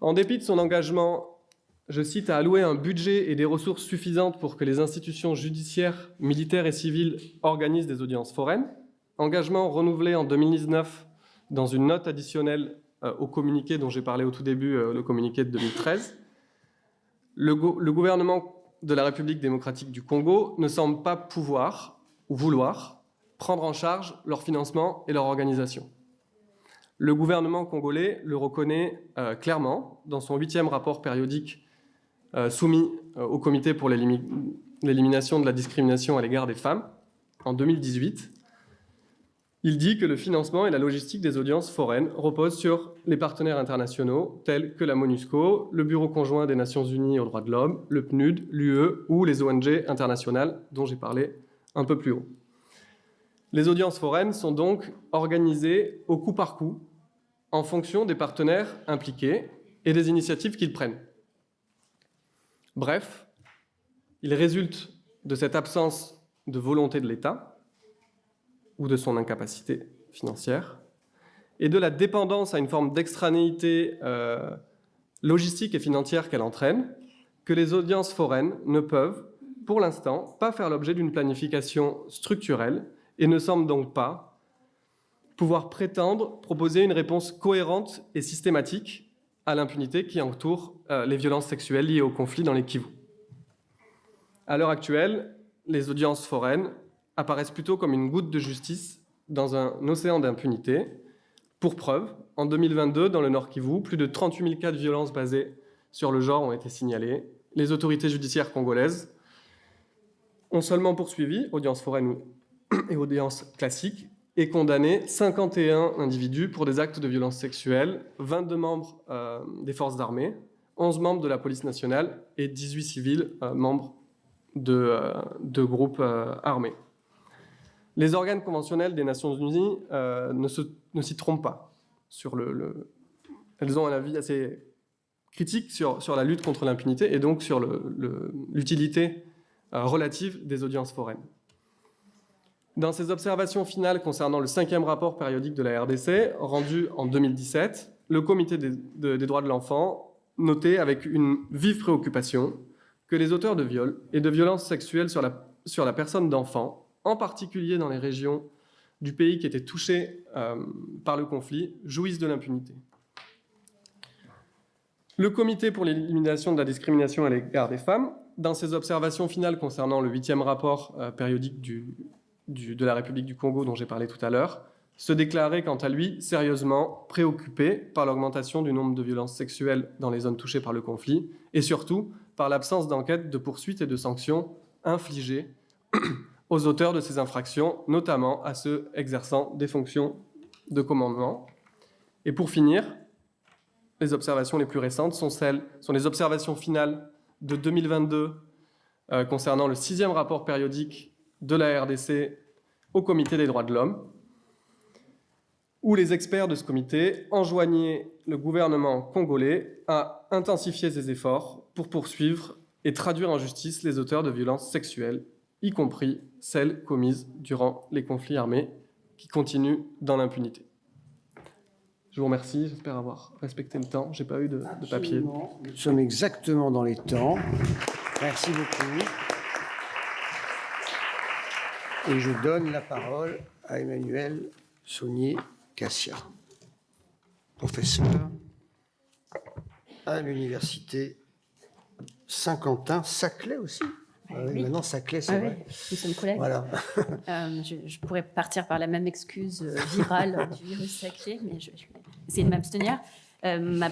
En dépit de son engagement, je cite, à allouer un budget et des ressources suffisantes pour que les institutions judiciaires, militaires et civiles organisent des audiences foraines, engagement renouvelé en 2019 dans une note additionnelle au communiqué dont j'ai parlé au tout début, le communiqué de 2013, le gouvernement de la République démocratique du Congo ne semble pas pouvoir ou vouloir prendre en charge leur financement et leur organisation. Le gouvernement congolais le reconnaît clairement dans son 8e rapport périodique soumis au Comité pour l'élimination de la discrimination à l'égard des femmes en 2018. Il dit que le financement et la logistique des audiences foraines reposent sur les partenaires internationaux tels que la MONUSCO, le Bureau conjoint des Nations Unies aux droits de l'homme, le PNUD, l'UE ou les ONG internationales dont j'ai parlé un peu plus haut. Les audiences foraines sont donc organisées au coup par coup en fonction des partenaires impliqués et des initiatives qu'ils prennent. Bref, il résulte de cette absence de volonté de l'État ou de son incapacité financière et de la dépendance à une forme d'extranéité logistique et financière qu'elle entraîne, que les audiences foraines ne peuvent, pour l'instant, pas faire l'objet d'une planification structurelle et ne semblent donc pas pouvoir prétendre proposer une réponse cohérente et systématique à l'impunité qui entoure les violences sexuelles liées au conflit dans les Kivu. À l'heure actuelle, les audiences foraines apparaissent plutôt comme une goutte de justice dans un océan d'impunité. Pour preuve, en 2022, dans le Nord Kivu, plus de 38 000 cas de violences basées sur le genre ont été signalés. Les autorités judiciaires congolaises ont seulement poursuivi, audience foraine et audience classique, et condamné 51 individus pour des actes de violence sexuelle, 22 membres des forces armées, 11 membres de la police nationale et 18 civils membres de groupes armés. Les organes conventionnels des Nations Unies ne s'y trompent pas. Elles ont un avis assez critique sur la lutte contre l'impunité et donc sur l'utilité relative des audiences foraines. Dans ses observations finales concernant le 5e rapport périodique de la RDC, rendu en 2017, le Comité des droits de l'enfant notait avec une vive préoccupation que les auteurs de viols et de violences sexuelles sur la personne d'enfants, en particulier dans les régions du pays qui étaient touchées par le conflit, jouissent de l'impunité. Le Comité pour l'élimination de la discrimination à l'égard des femmes, dans ses observations finales concernant le 8e rapport périodique de la République du Congo dont j'ai parlé tout à l'heure, se déclarait quant à lui sérieusement préoccupé par l'augmentation du nombre de violences sexuelles dans les zones touchées par le conflit et surtout par l'absence d'enquête, de poursuites et de sanctions infligées aux auteurs de ces infractions, notamment à ceux exerçant des fonctions de commandement. Et pour finir, les observations les plus récentes sont les observations finales de 2022 concernant le 6e rapport périodique de la RDC au Comité des droits de l'homme, où les experts de ce comité enjoignaient le gouvernement congolais à intensifier ses efforts pour poursuivre et traduire en justice les auteurs de violences sexuelles, y compris celles commises durant les conflits armés qui continuent dans l'impunité. Je vous remercie, j'espère avoir respecté le temps. Je n'ai pas eu de papier. Absolument. Nous sommes exactement dans les temps. Merci beaucoup. Et je donne la parole à Emmanuel Saunier-Cassia, professeur à l'université Saint-Quentin-Saclay aussi. Ah oui, oui. maintenant Saclay, c'est Ah vrai. oui, nous sommes collègues. Voilà. Je pourrais partir par la même excuse virale du virus sacré, mais je vais essayer de m'abstenir. Ma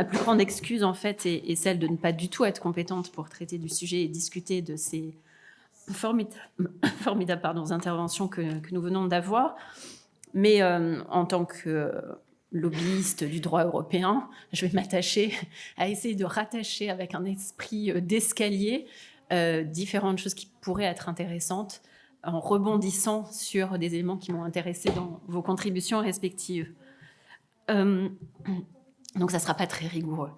plus grande excuse, en fait, est celle de ne pas du tout être compétente pour traiter du sujet et discuter de ces formidables interventions que nous venons d'avoir. Mais en tant que lobbyiste du droit européen, je vais m'attacher à essayer de rattacher avec un esprit d'escalier différentes choses qui pourraient être intéressantes en rebondissant sur des éléments qui m'ont intéressé dans vos contributions respectives. Donc ça ne sera pas très rigoureux.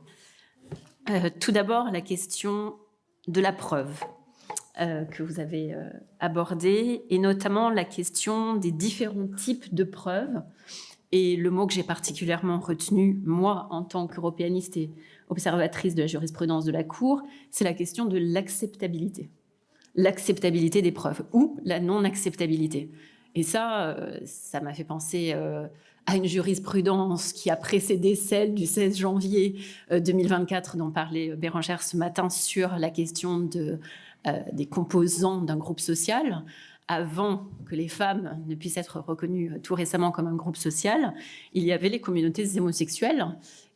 Tout d'abord, la question de la preuve que vous avez abordée, et notamment la question des différents types de preuves. Et le mot que j'ai particulièrement retenu, moi, en tant qu'européaniste et observatrice de la jurisprudence de la Cour, c'est la question de l'acceptabilité. L'acceptabilité des preuves ou la non-acceptabilité. Et ça m'a fait penser à une jurisprudence qui a précédé celle du 16 janvier 2024 dont parlait Bérangère ce matin sur la question des composants d'un groupe social. Avant que les femmes ne puissent être reconnues tout récemment comme un groupe social, il y avait les communautés homosexuelles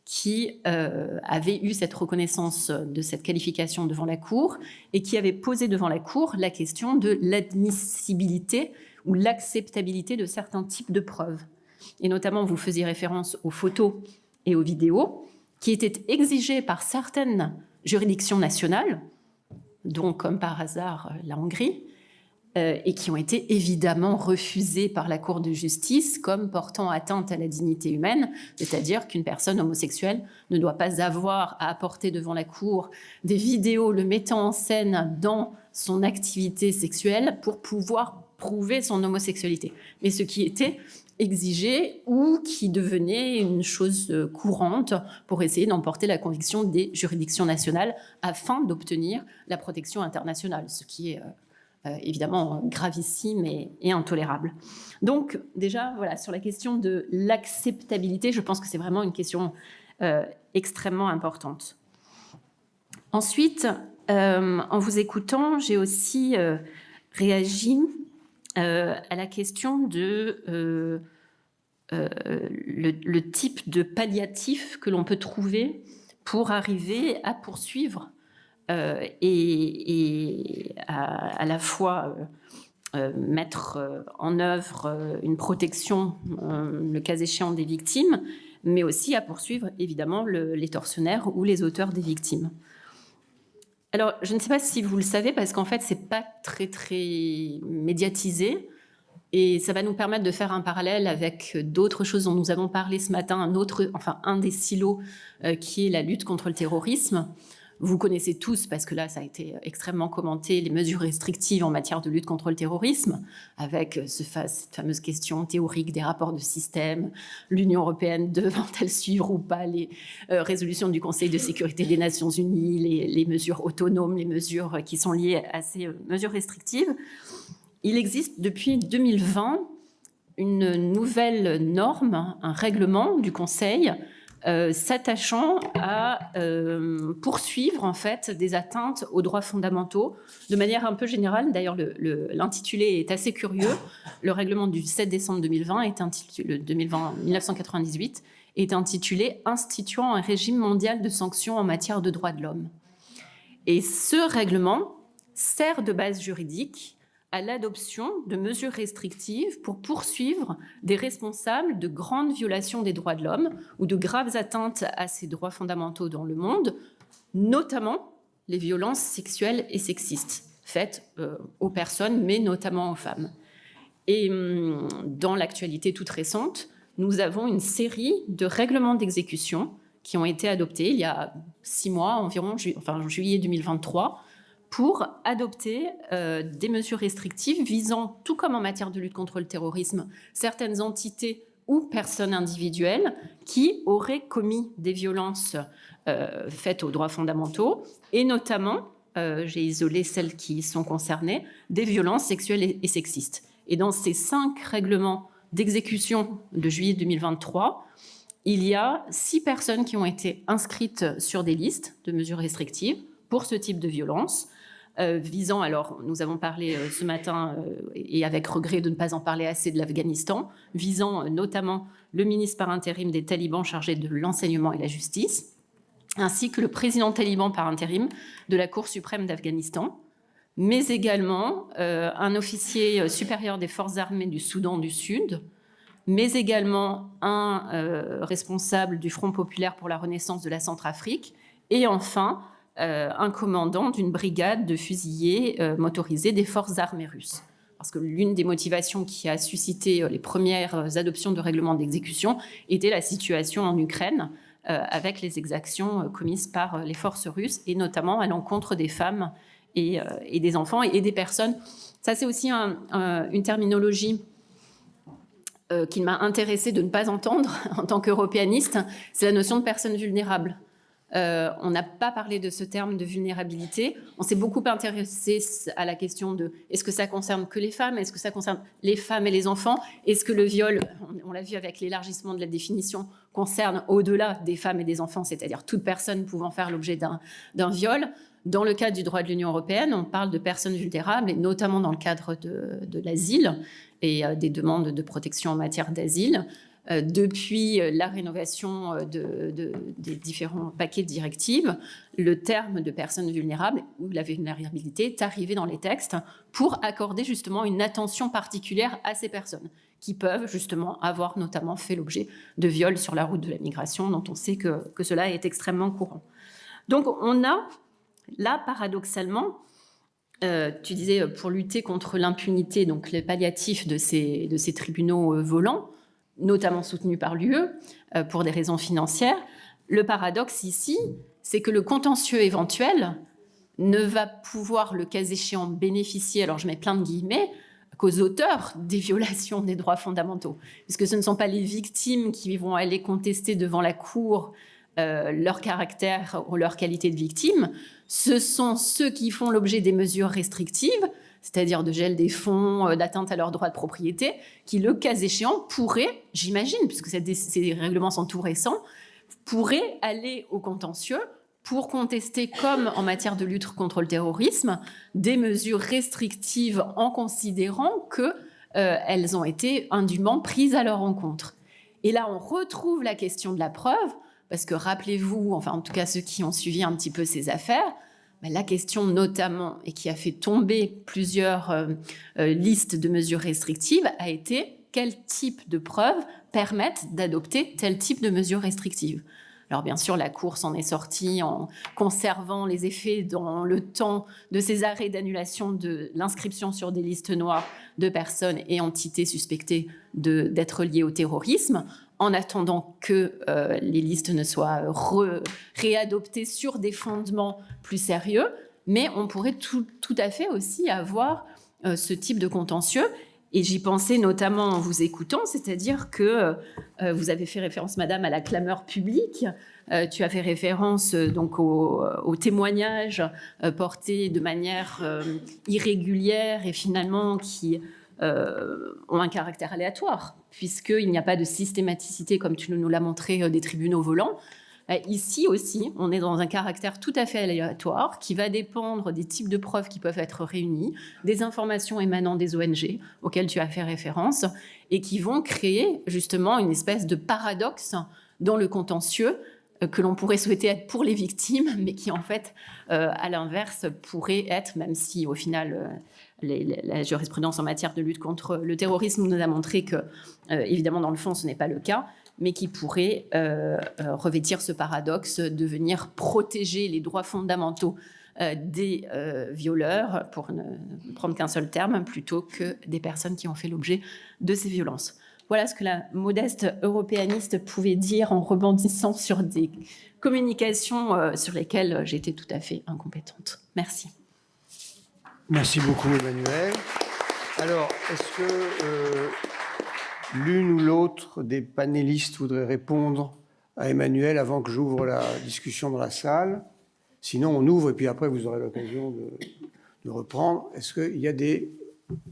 qui avaient eu cette reconnaissance de cette qualification devant la Cour et qui avaient posé devant la Cour la question de l'admissibilité ou l'acceptabilité de certains types de preuves. Et notamment, vous faisiez référence aux photos et aux vidéos qui étaient exigées par certaines juridictions nationales, dont comme par hasard la Hongrie, et qui ont été évidemment refusées par la Cour de justice comme portant atteinte à la dignité humaine, c'est-à-dire qu'une personne homosexuelle ne doit pas avoir à apporter devant la Cour des vidéos le mettant en scène dans son activité sexuelle pour pouvoir prouver son homosexualité. Mais ce qui était exigé ou qui devenait une chose courante pour essayer d'emporter la conviction des juridictions nationales afin d'obtenir la protection internationale, ce qui est évidemment gravissime et intolérable. Donc déjà, voilà, sur la question de l'acceptabilité, je pense que c'est vraiment une question extrêmement importante. Ensuite, en vous écoutant, j'ai aussi réagi à la question de le type de palliatif que l'on peut trouver pour arriver à poursuivre et à la fois mettre en œuvre une protection, le cas échéant, des victimes, mais aussi à poursuivre évidemment les tortionnaires ou les auteurs des victimes. Alors, je ne sais pas si vous le savez, parce qu'en fait, c'est pas très médiatisé, et ça va nous permettre de faire un parallèle avec d'autres choses dont nous avons parlé ce matin, un des silos qui est la lutte contre le terrorisme. Vous connaissez tous, parce que là, ça a été extrêmement commenté, les mesures restrictives en matière de lutte contre le terrorisme, avec cette fameuse question théorique des rapports de système, l'Union européenne devant-elle suivre ou pas les résolutions du Conseil de sécurité des Nations Unies, les mesures autonomes, les mesures qui sont liées à ces mesures restrictives. Il existe depuis 2020 une nouvelle norme, un règlement du Conseil s'attachant à poursuivre en fait des atteintes aux droits fondamentaux de manière un peu générale. D'ailleurs, l'intitulé est assez curieux. Le règlement du 7 décembre 2020 1998 est intitulé « Instituant un régime mondial de sanctions en matière de droits de l'homme ». Et ce règlement sert de base juridique à l'adoption de mesures restrictives pour poursuivre des responsables de grandes violations des droits de l'homme ou de graves atteintes à ces droits fondamentaux dans le monde, notamment les violences sexuelles et sexistes. faites aux personnes, mais notamment aux femmes. Et dans l'actualité toute récente, nous avons une série de règlements d'exécution qui ont été adoptés il y a 6 mois environ, en juillet 2023, pour adopter des mesures restrictives visant, tout comme en matière de lutte contre le terrorisme, certaines entités ou personnes individuelles qui auraient commis des violences faites aux droits fondamentaux, et notamment, j'ai isolé celles qui sont concernées, des violences sexuelles et sexistes. Et dans ces 5 règlements d'exécution de juillet 2023, il y a 6 personnes qui ont été inscrites sur des listes de mesures restrictives pour ce type de violence, visant, alors nous avons parlé ce matin, et avec regret de ne pas en parler assez, de l'Afghanistan, visant notamment le ministre par intérim des talibans chargé de l'enseignement et la justice, ainsi que le président taliban par intérim de la Cour suprême d'Afghanistan, mais également un officier supérieur des forces armées du Soudan du Sud, mais également un responsable du Front populaire pour la renaissance de la Centrafrique, et enfin un commandant d'une brigade de fusiliers motorisés des forces armées russes. Parce que l'une des motivations qui a suscité les premières adoptions de règlements d'exécution était la situation en Ukraine, avec les exactions commises par les forces russes, et notamment à l'encontre des femmes et des enfants et des personnes. Ça, c'est aussi une terminologie qu'il m'a intéressé de ne pas entendre en tant qu'européaniste, c'est la notion de personnes vulnérables. On n'a pas parlé de ce terme de vulnérabilité. On s'est beaucoup intéressé à la question de est-ce que ça concerne que les femmes, est-ce que ça concerne les femmes et les enfants, est-ce que le viol, on l'a vu avec l'élargissement de la définition, concerne au-delà des femmes et des enfants, c'est-à-dire toute personne pouvant faire l'objet d'un viol. Dans le cadre du droit de l'Union européenne, on parle de personnes vulnérables, et notamment dans le cadre de l'asile et des demandes de protection en matière d'asile. Depuis la rénovation des différents paquets de directives, le terme de personnes vulnérables ou la vulnérabilité est arrivé dans les textes pour accorder justement une attention particulière à ces personnes qui peuvent justement avoir notamment fait l'objet de viols sur la route de la migration, dont on sait que cela est extrêmement courant. Donc on a là, paradoxalement, tu disais pour lutter contre l'impunité, donc les palliatifs de ces tribunaux volants, notamment soutenus par l'UE, pour des raisons financières. Le paradoxe ici, c'est que le contentieux éventuel ne va pouvoir, le cas échéant, bénéficier, alors je mets plein de guillemets, qu'aux auteurs des violations des droits fondamentaux. Puisque ce ne sont pas les victimes qui vont aller contester devant la Cour leur caractère ou leur qualité de victime, ce sont ceux qui font l'objet des mesures restrictives, c'est-à-dire de gel des fonds, d'atteinte à leurs droits de propriété, qui, le cas échéant, pourraient, j'imagine, puisque ces règlements sont tout récents, pourraient aller au contentieux pour contester, comme en matière de lutte contre le terrorisme, des mesures restrictives en considérant qu'elles ont été indûment prises à leur encontre. Et là, on retrouve la question de la preuve, parce que rappelez-vous, enfin en tout cas ceux qui ont suivi un petit peu ces affaires, la question notamment, et qui a fait tomber plusieurs listes de mesures restrictives, a été quel type de preuves permettent d'adopter tel type de mesures restrictives. Alors bien sûr, la Cour s'en est sortie en conservant les effets dans le temps de ces arrêts d'annulation de l'inscription sur des listes noires de personnes et entités suspectées d'être liées au terrorisme, en attendant que les listes ne soient réadoptées sur des fondements plus sérieux. Mais on pourrait tout à fait aussi avoir ce type de contentieux. Et j'y pensais notamment en vous écoutant, c'est-à-dire que vous avez fait référence, madame, à la clameur publique. Tu as fait référence donc aux témoignages portés de manière irrégulière et finalement qui ont un caractère aléatoire, puisqu'il n'y a pas de systématicité, comme tu nous l'as montré, des tribunaux volants. Ici aussi, on est dans un caractère tout à fait aléatoire qui va dépendre des types de preuves qui peuvent être réunies, des informations émanant des ONG auxquelles tu as fait référence et qui vont créer justement une espèce de paradoxe dans le contentieux que l'on pourrait souhaiter être pour les victimes, mais qui en fait, à l'inverse, pourrait être, même si au final, la jurisprudence en matière de lutte contre le terrorisme nous a montré que, évidemment, dans le fond, ce n'est pas le cas, mais qui pourrait revêtir ce paradoxe de venir protéger les droits fondamentaux des violeurs, pour ne prendre qu'un seul terme, plutôt que des personnes qui ont fait l'objet de ces violences. Voilà ce que la modeste européaniste pouvait dire en rebondissant sur des communications sur lesquelles j'étais tout à fait incompétente. Merci. Merci beaucoup, Emmanuel. Alors, est-ce que l'une ou l'autre des panélistes voudrait répondre à Emmanuel avant que j'ouvre la discussion dans la salle? Sinon, on ouvre et puis après, vous aurez l'occasion de reprendre. Est-ce qu'il y a des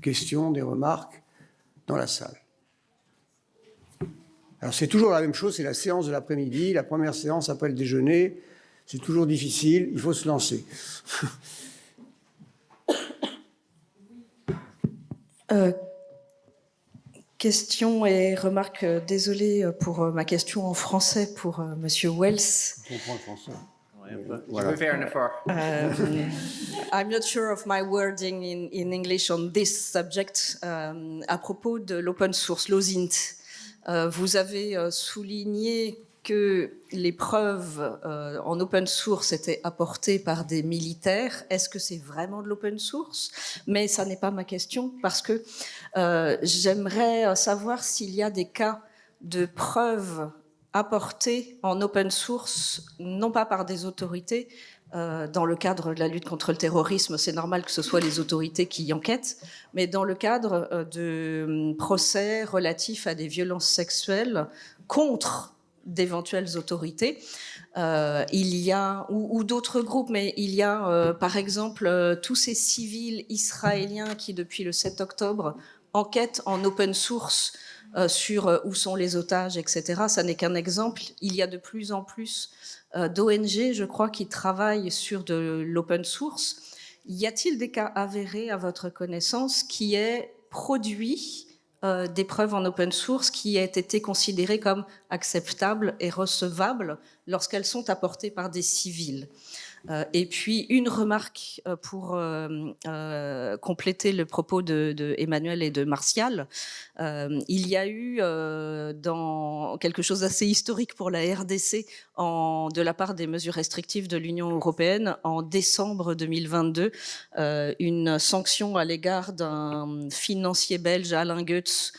questions, des remarques dans la salle? Alors, c'est toujours la même chose, c'est la séance de l'après-midi, la première séance après le déjeuner. C'est toujours difficile, il faut se lancer. Question et remarque, désolée pour ma question en français pour Monsieur Wells. Je comprends le français. Voilà. I'm not sure of my wording in English on this subject. À propos de l'open source, l'OSINT, vous avez souligné que les preuves en open source étaient apportées par des militaires. Est-ce que c'est vraiment de l'open source? Mais ça n'est pas ma question, parce que j'aimerais savoir s'il y a des cas de preuves apportées en open source, non pas par des autorités. Dans le cadre de la lutte contre le terrorisme, c'est normal que ce soit les autorités qui y enquêtent, mais dans le cadre de procès relatifs à des violences sexuelles contre d'éventuelles autorités, il y a, ou d'autres groupes, mais il y a par exemple tous ces civils israéliens qui depuis le 7 octobre enquêtent en open source sur où sont les otages, etc. Ça n'est qu'un exemple. Il y a de plus en plus d'ONG, je crois, qui travaillent sur de l'open source. Y a-t-il des cas avérés, à votre connaissance, qui aient produit des preuves en open source qui aient été considérées comme acceptables et recevables lorsqu'elles sont apportées par des civils? Et puis une remarque pour compléter le propos de Emmanuel et de Martial. Il y a eu dans quelque chose d'assez historique pour la RDC de la part des mesures restrictives de l'Union européenne en décembre 2022, une sanction à l'égard d'un financier belge, Alain Goetz,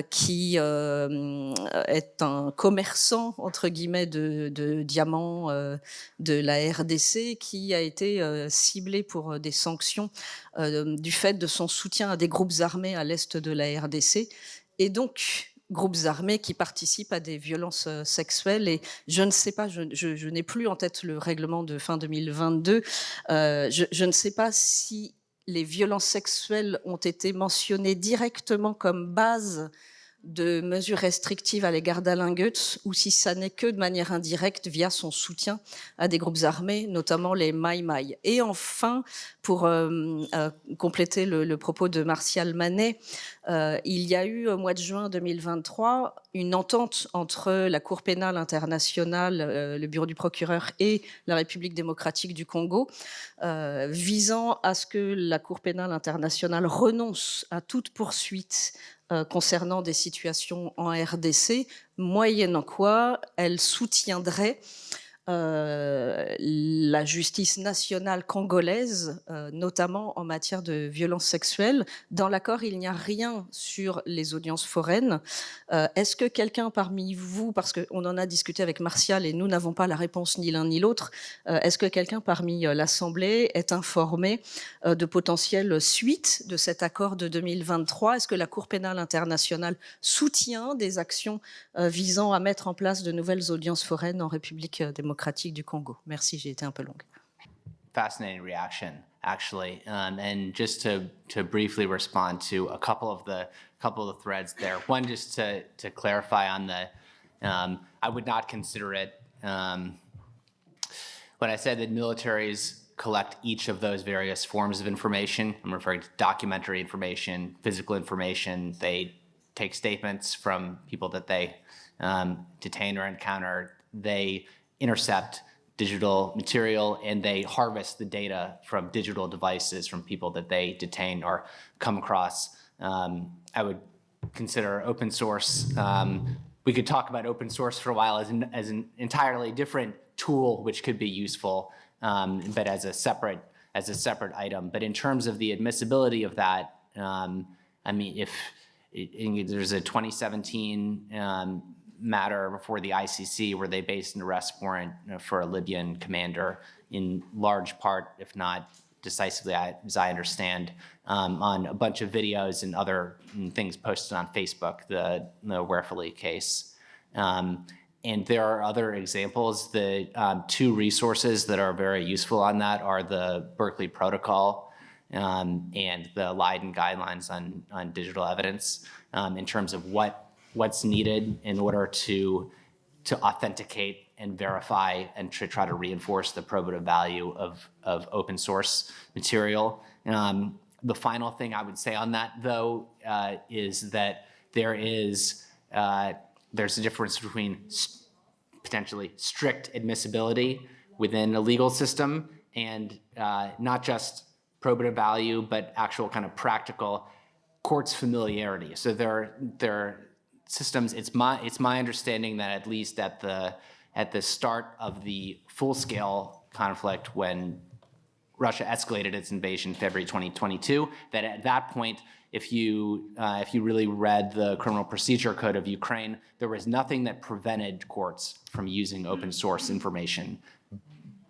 qui est un commerçant, entre guillemets, de diamants de la RDC, qui a été ciblé pour des sanctions du fait de son soutien à des groupes armés à l'est de la RDC, et donc groupes armés qui participent à des violences sexuelles. Et je ne sais pas, je n'ai plus en tête le règlement de fin 2022, je ne sais pas si les violences sexuelles ont été mentionnées directement comme base de mesures restrictives à l'égard d'Alain Goetz, ou si ça n'est que de manière indirecte via son soutien à des groupes armés, notamment les Mai Mai. Et enfin, pour compléter le propos de Martial Manet, il y a eu au mois de juin 2023 une entente entre la Cour pénale internationale, le bureau du procureur et la République démocratique du Congo, visant à ce que la Cour pénale internationale renonce à toute poursuite concernant des situations en RDC, moyennant quoi elle soutiendrait la justice nationale congolaise, notamment en matière de violences sexuelles. Dans l'accord, il n'y a rien sur les audiences foraines. Est-ce que quelqu'un parmi vous, parce qu'on en a discuté avec Martial et nous n'avons pas la réponse ni l'un ni l'autre, est-ce que quelqu'un parmi l'Assemblée est informé de potentielles suites de cet accord de 2023? Est-ce que la Cour pénale internationale soutient des actions visant à mettre en place de nouvelles audiences foraines en République démocratique du Congo? Merci, j'ai été un peu longue. Fascinating reaction, actually, and just to briefly respond to a couple of the threads there. One, just to clarify on the, I would not consider it when I said that militaries collect each of those various forms of information. I'm referring to documentary information, physical information. They take statements from people that they detain or encounter. They intercept digital material, and they harvest the data from digital devices from people that they detain or come across. I would consider open source. We could talk about open source for a while as an entirely different tool which could be useful but as a separate item. But in terms of the admissibility of that, I mean, if there's a 2017 matter before the ICC where they based an arrest warrant for a Libyan commander, in large part, if not decisively, as I understand, on a bunch of videos and other things posted on Facebook, the Werfeli case. And there are other examples. The two resources that are very useful on that are the Berkeley Protocol and the Leiden Guidelines on digital evidence in terms of what's needed in order to authenticate and verify and to try to reinforce the probative value of open source material. The final thing I would say on that, though, is that there's a difference between potentially strict admissibility within a legal system and not just probative value, but actual kind of practical courts familiarity. So there are systems. It's my understanding that at least at the start of the full-scale conflict, when Russia escalated its invasion in February 2022, that at that point, if you really read the Criminal Procedure Code of Ukraine, there was nothing that prevented courts from using open source information.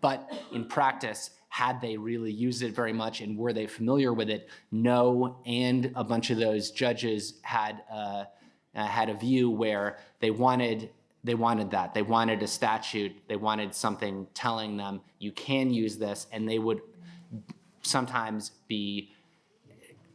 But in practice, had they really used it very much and were they familiar with it? No, and a bunch of those judges had a view where they wanted that. They wanted a statute. They wanted something telling them you can use this, and they would sometimes be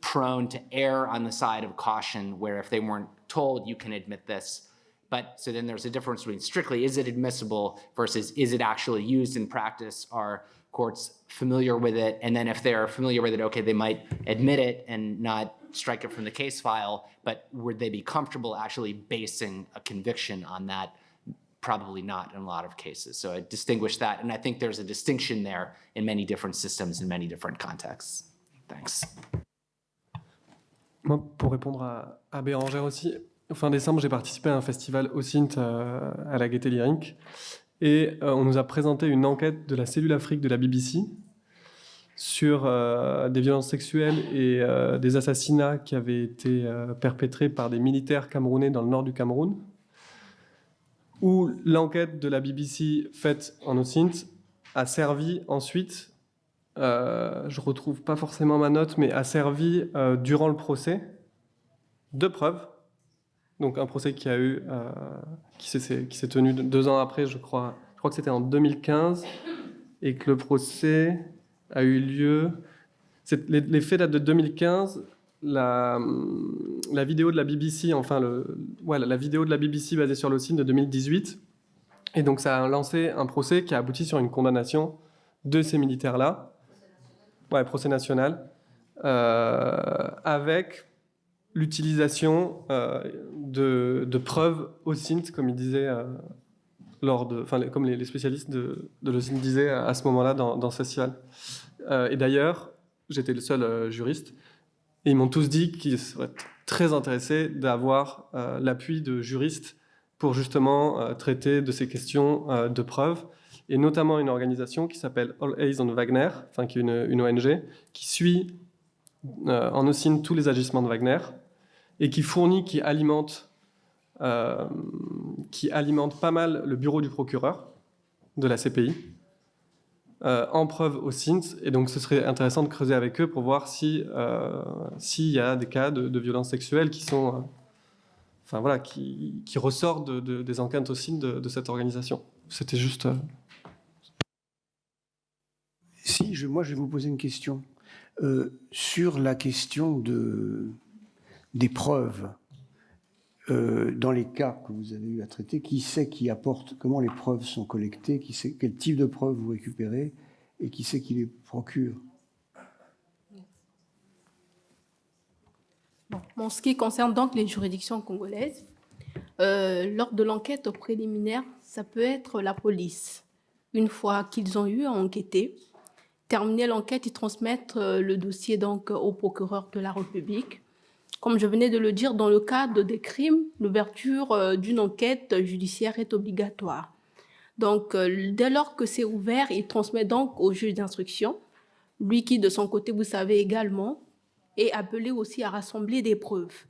prone to err on the side of caution, where if they weren't told you can admit this. But so then there's a difference between strictly is it admissible versus is it actually used in practice? Are courts familiar with it? And then if they're familiar with it, okay, they might admit it and not strike it from the case file, but would they be comfortable actually basing a conviction on that? Probably not in a lot of cases. So I distinguish that. And I think there's a distinction there in many different systems, in many different contexts. Thanks. Moi, pour répondre à Bérangère aussi, fin décembre, j'ai participé à un festival OSINT à la Gaieté Lyrique. Et on nous a présenté une enquête de la cellule Afrique de la BBC sur des violences sexuelles et des assassinats qui avaient été perpétrés par des militaires camerounais dans le nord du Cameroun, où l'enquête de la BBC faite en OSINT a servi ensuite, je ne retrouve pas forcément ma note, mais a servi durant le procès de preuve. Donc un procès qui s'est tenu 2 ans après, je crois que c'était en 2015, et que le procès a eu lieu. Les faits datent de 2015. La vidéo de la BBC, la vidéo de la BBC basée sur l'OSINT de 2018. Et donc ça a lancé un procès qui a abouti sur une condamnation de ces militaires-là. Ouais, procès national. Avec l'utilisation de preuves OSINT, comme il disait comme les spécialistes de l'OSINT disaient à ce moment-là dans ce festival. Et d'ailleurs, j'étais le seul juriste, et ils m'ont tous dit qu'ils seraient très intéressés d'avoir l'appui de juristes pour justement traiter de ces questions de preuves, et notamment une organisation qui s'appelle All Eyes on Wagner, qui est une ONG, qui suit en OSINT tous les agissements de Wagner, et qui alimente pas mal le bureau du procureur de la CPI, en preuve OSINT. Et donc ce serait intéressant de creuser avec eux pour voir s'il y a des cas de violences sexuelles qui sont, qui ressortent des enquêtes OSINT de cette organisation. C'était juste... Moi je vais vous poser une question. Sur la question des preuves, dans les cas que vous avez eu à traiter, qui c'est qui apporte, comment les preuves sont collectées, qui sait quel type de preuves vous récupérez et qui c'est qui les procure? En ce qui concerne donc les juridictions congolaises, lors de l'enquête préliminaire, ça peut être la police. Une fois qu'ils ont eu à enquêter, terminer l'enquête, ils transmettent le dossier donc au procureur de la République. Comme je venais de le dire, dans le cadre des crimes, l'ouverture d'une enquête judiciaire est obligatoire. Donc, dès lors que c'est ouvert, il transmet donc au juge d'instruction, lui qui, de son côté, vous savez également, est appelé aussi à rassembler des preuves.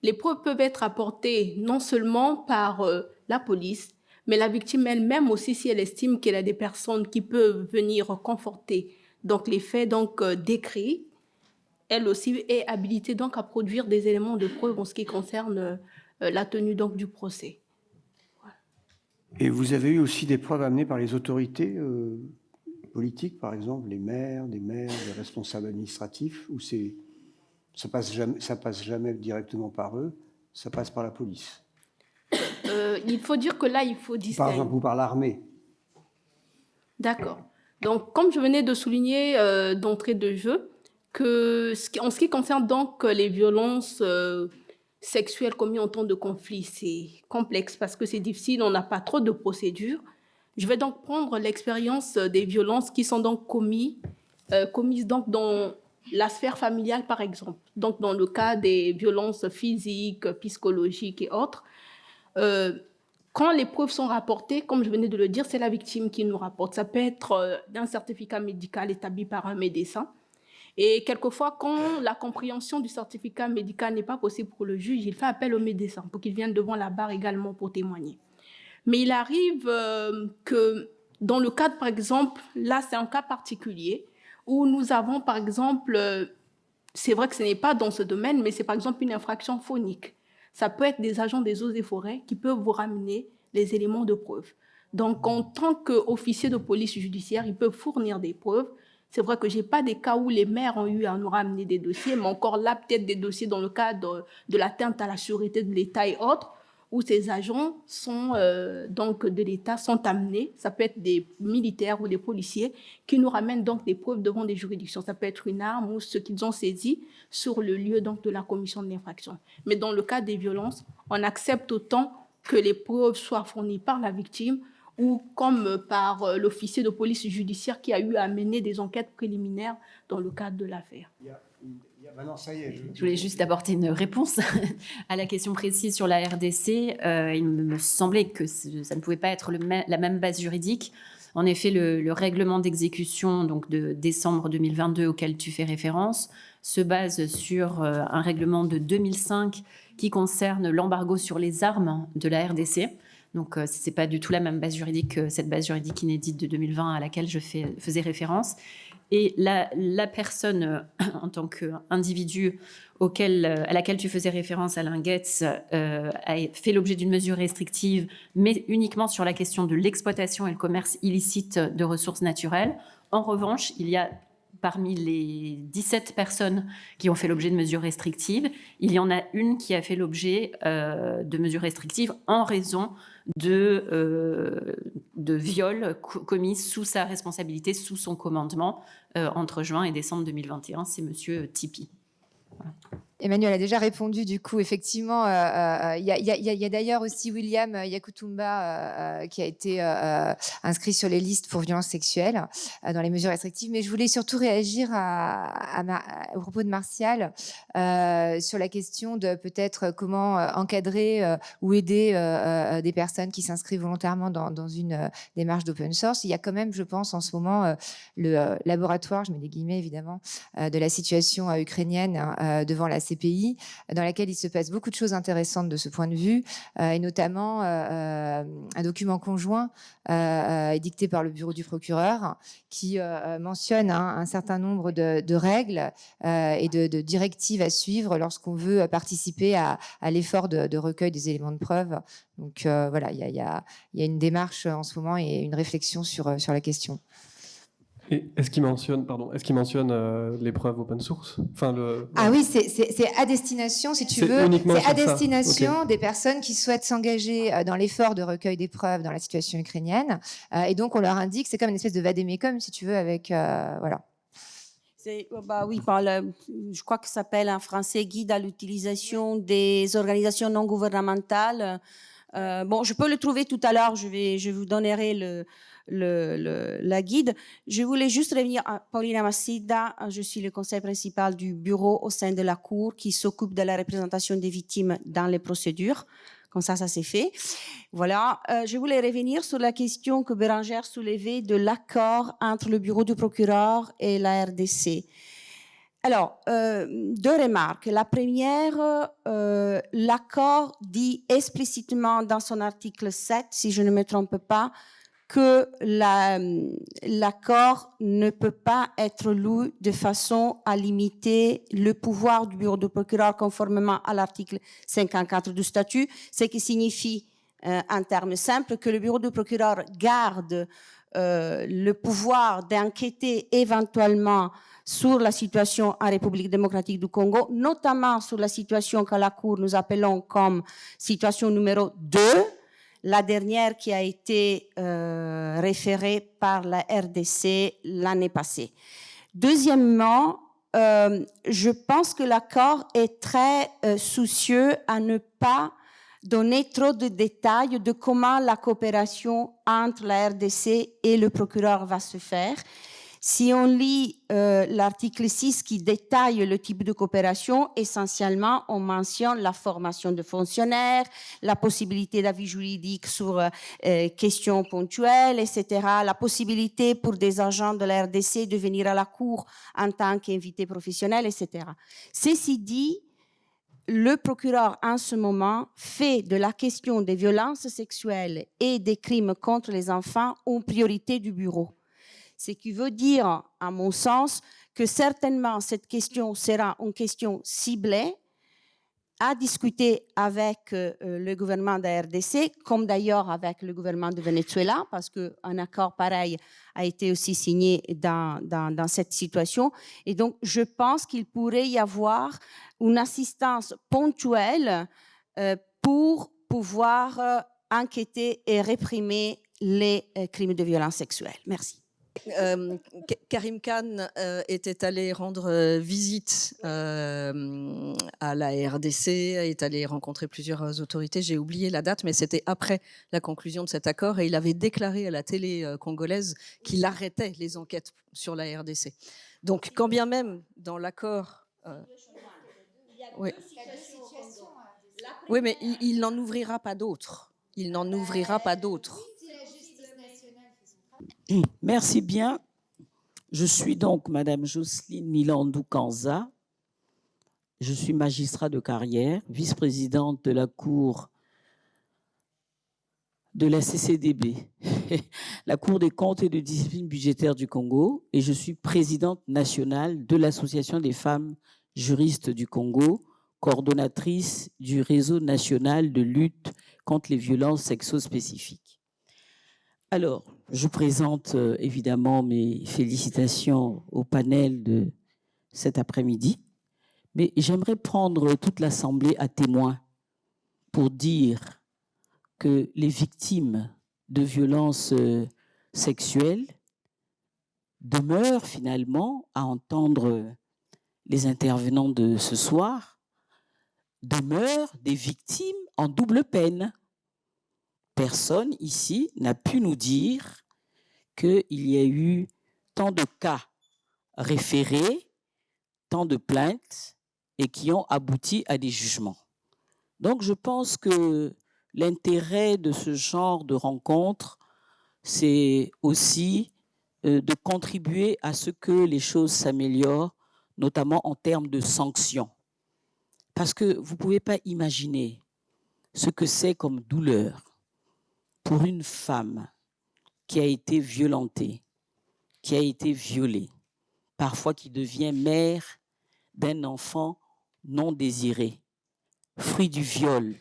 Les preuves peuvent être apportées non seulement par la police, mais la victime elle-même aussi, si elle estime qu'elle a des personnes qui peuvent venir conforter donc les faits décrits, elle aussi est habilitée donc à produire des éléments de preuve en ce qui concerne la tenue donc du procès. Et vous avez eu aussi des preuves amenées par les autorités politiques, par exemple, les maires, les responsables administratifs, ou ça passe jamais directement par eux, ça passe par la police. Il faut dire que là, il faut distinguer. Par exemple, ou par l'armée. D'accord. Donc, comme je venais de souligner d'entrée de jeu, en ce qui concerne donc les violences sexuelles commises en temps de conflit, c'est complexe parce que c'est difficile, on n'a pas trop de procédures. Je vais donc prendre l'expérience des violences qui sont donc commises donc dans la sphère familiale, par exemple. Donc, dans le cas des violences physiques, psychologiques et autres, quand les preuves sont rapportées, comme je venais de le dire, c'est la victime qui nous rapporte. Ça peut être d'un certificat médical établi par un médecin. Et quelquefois, quand la compréhension du certificat médical n'est pas possible pour le juge, il fait appel au médecin pour qu'il vienne devant la barre également pour témoigner. Mais il arrive que dans le cadre, par exemple, là, c'est un cas particulier où nous avons, par exemple, c'est vrai que ce n'est pas dans ce domaine, mais c'est par exemple une infraction phonique. Ça peut être des agents des eaux et forêts qui peuvent vous ramener les éléments de preuve. Donc, en tant qu'officier de police judiciaire, ils peuvent fournir des preuves. C'est vrai que je n'ai pas des cas où les maires ont eu à nous ramener des dossiers, mais encore là, peut-être des dossiers dans le cadre de l'atteinte à la sûreté de l'État et autres, où ces agents sont, donc de l'État sont amenés, ça peut être des militaires ou des policiers, qui nous ramènent donc des preuves devant des juridictions. Ça peut être une arme ou ce qu'ils ont saisi sur le lieu donc, de la commission de l'infraction. Mais dans le cas des violences, on accepte autant que les preuves soient fournies par la victime ou comme par l'officier de police judiciaire qui a eu à mener des enquêtes préliminaires dans le cadre de l'affaire. Maintenant, ça y est. Je voulais juste apporter une réponse à la question précise sur la RDC. Il me semblait que ça ne pouvait pas être la même base juridique. En effet, le règlement d'exécution donc de décembre 2022 auquel tu fais référence se base sur un règlement de 2005 qui concerne l'embargo sur les armes de la RDC. Donc, ce n'est pas du tout la même base juridique que cette base juridique inédite de 2020 à laquelle je faisais référence. Et la personne, en tant qu'individu à laquelle tu faisais référence, Alain Goetz, a fait l'objet d'une mesure restrictive, mais uniquement sur la question de l'exploitation et le commerce illicite de ressources naturelles. En revanche, il y a parmi les 17 personnes qui ont fait l'objet de mesures restrictives, il y en a une qui a fait l'objet de mesures restrictives en raison de viols commis sous sa responsabilité, sous son commandement, entre juin et décembre 2021. C'est Monsieur Tipi. Voilà. Emmanuel a déjà répondu, du coup, effectivement. Il y a d'ailleurs aussi William Yakutumba qui a été inscrit sur les listes pour violences sexuelles dans les mesures restrictives. Mais je voulais surtout réagir au propos de Martial sur la question de peut-être comment encadrer ou aider des personnes qui s'inscrivent volontairement dans une démarche d'open source. Il y a quand même, je pense, en ce moment, le laboratoire, je mets des guillemets évidemment, de la situation ukrainienne devant la CPI, dans laquelle il se passe beaucoup de choses intéressantes de ce point de vue, et notamment un document conjoint édicté par le bureau du procureur qui mentionne un certain nombre de règles et de directives à suivre lorsqu'on veut participer à l'effort de recueil des éléments de preuve. Donc voilà, il y a une démarche en ce moment et une réflexion sur la question. Et est-ce qu'il mentionne l'épreuve open source? Ah oui, c'est à destination, si tu veux. C'est à destination des personnes qui souhaitent s'engager dans l'effort de recueil des preuves dans la situation ukrainienne. Et donc, on leur indique, c'est comme une espèce de vadémécum, si tu veux, avec... voilà. Oui, je crois que ça s'appelle en français guide à l'utilisation des organisations non gouvernementales. Je peux le trouver tout à l'heure, je vous donnerai la guide. Je voulais juste revenir à Paulina Massida. Je suis le conseil principal du bureau au sein de la Cour qui s'occupe de la représentation des victimes dans les procédures. Comme ça c'est fait. Voilà. Je voulais revenir sur la question que Bérangère soulevait de l'accord entre le bureau du procureur et la RDC. Alors, deux remarques. La première, l'accord dit explicitement dans son article 7, si je ne me trompe pas, que l'accord ne peut pas être lu de façon à limiter le pouvoir du bureau du procureur conformément à l'article 54 du statut, ce qui signifie, en termes simples, que le bureau du procureur garde le pouvoir d'enquêter éventuellement sur la situation en République démocratique du Congo, notamment sur la situation qu'à la Cour nous appelons comme situation numéro 2, la dernière qui a été référée par la RDC l'année passée. Deuxièmement, je pense que l'accord est très soucieux à ne pas donner trop de détails de comment la coopération entre la RDC et le procureur va se faire. Si on lit l'article 6 qui détaille le type de coopération, essentiellement, on mentionne la formation de fonctionnaires, la possibilité d'avis juridique sur questions ponctuelles, etc., la possibilité pour des agents de la RDC de venir à la Cour en tant qu'invités professionnels, etc. Ceci dit, le procureur, en ce moment, fait de la question des violences sexuelles et des crimes contre les enfants une priorité du bureau. Ce qui veut dire, à mon sens, que certainement cette question sera une question ciblée à discuter avec le gouvernement de la RDC, comme d'ailleurs avec le gouvernement de Venezuela, parce qu'un accord pareil a été aussi signé dans cette situation. Et donc, je pense qu'il pourrait y avoir une assistance ponctuelle pour pouvoir enquêter et réprimer les crimes de violence sexuelle. Merci. Karim Khan était allé rendre visite à la RDC, est allé rencontrer plusieurs autorités. J'ai oublié la date, mais c'était après la conclusion de cet accord et il avait déclaré à la télé congolaise qu'il arrêtait les enquêtes sur la RDC. Donc, quand bien même dans l'accord... oui. Oui, mais il n'en ouvrira pas d'autres. Il n'en ouvrira pas d'autres. Merci bien. Je suis donc Madame Jocelyne Milandou Kanza. Je suis magistrat de carrière, vice-présidente de la Cour de la CCDB, la Cour des comptes et de discipline budgétaire du Congo, et je suis présidente nationale de l'Association des femmes juristes du Congo, coordonnatrice du réseau national de lutte contre les violences sexo-spécifiques. Alors, je présente évidemment mes félicitations au panel de cet après-midi, mais j'aimerais prendre toute l'Assemblée à témoin pour dire que les victimes de violences sexuelles demeurent finalement, à entendre les intervenants de ce soir, demeurent des victimes en double peine. Personne ici n'a pu nous dire qu'il y a eu tant de cas référés, tant de plaintes et qui ont abouti à des jugements. Donc je pense que l'intérêt de ce genre de rencontre, c'est aussi de contribuer à ce que les choses s'améliorent, notamment en termes de sanctions. Parce que vous ne pouvez pas imaginer ce que c'est comme douleur pour une femme qui a été violentée, qui a été violée, parfois qui devient mère d'un enfant non désiré, fruit du viol,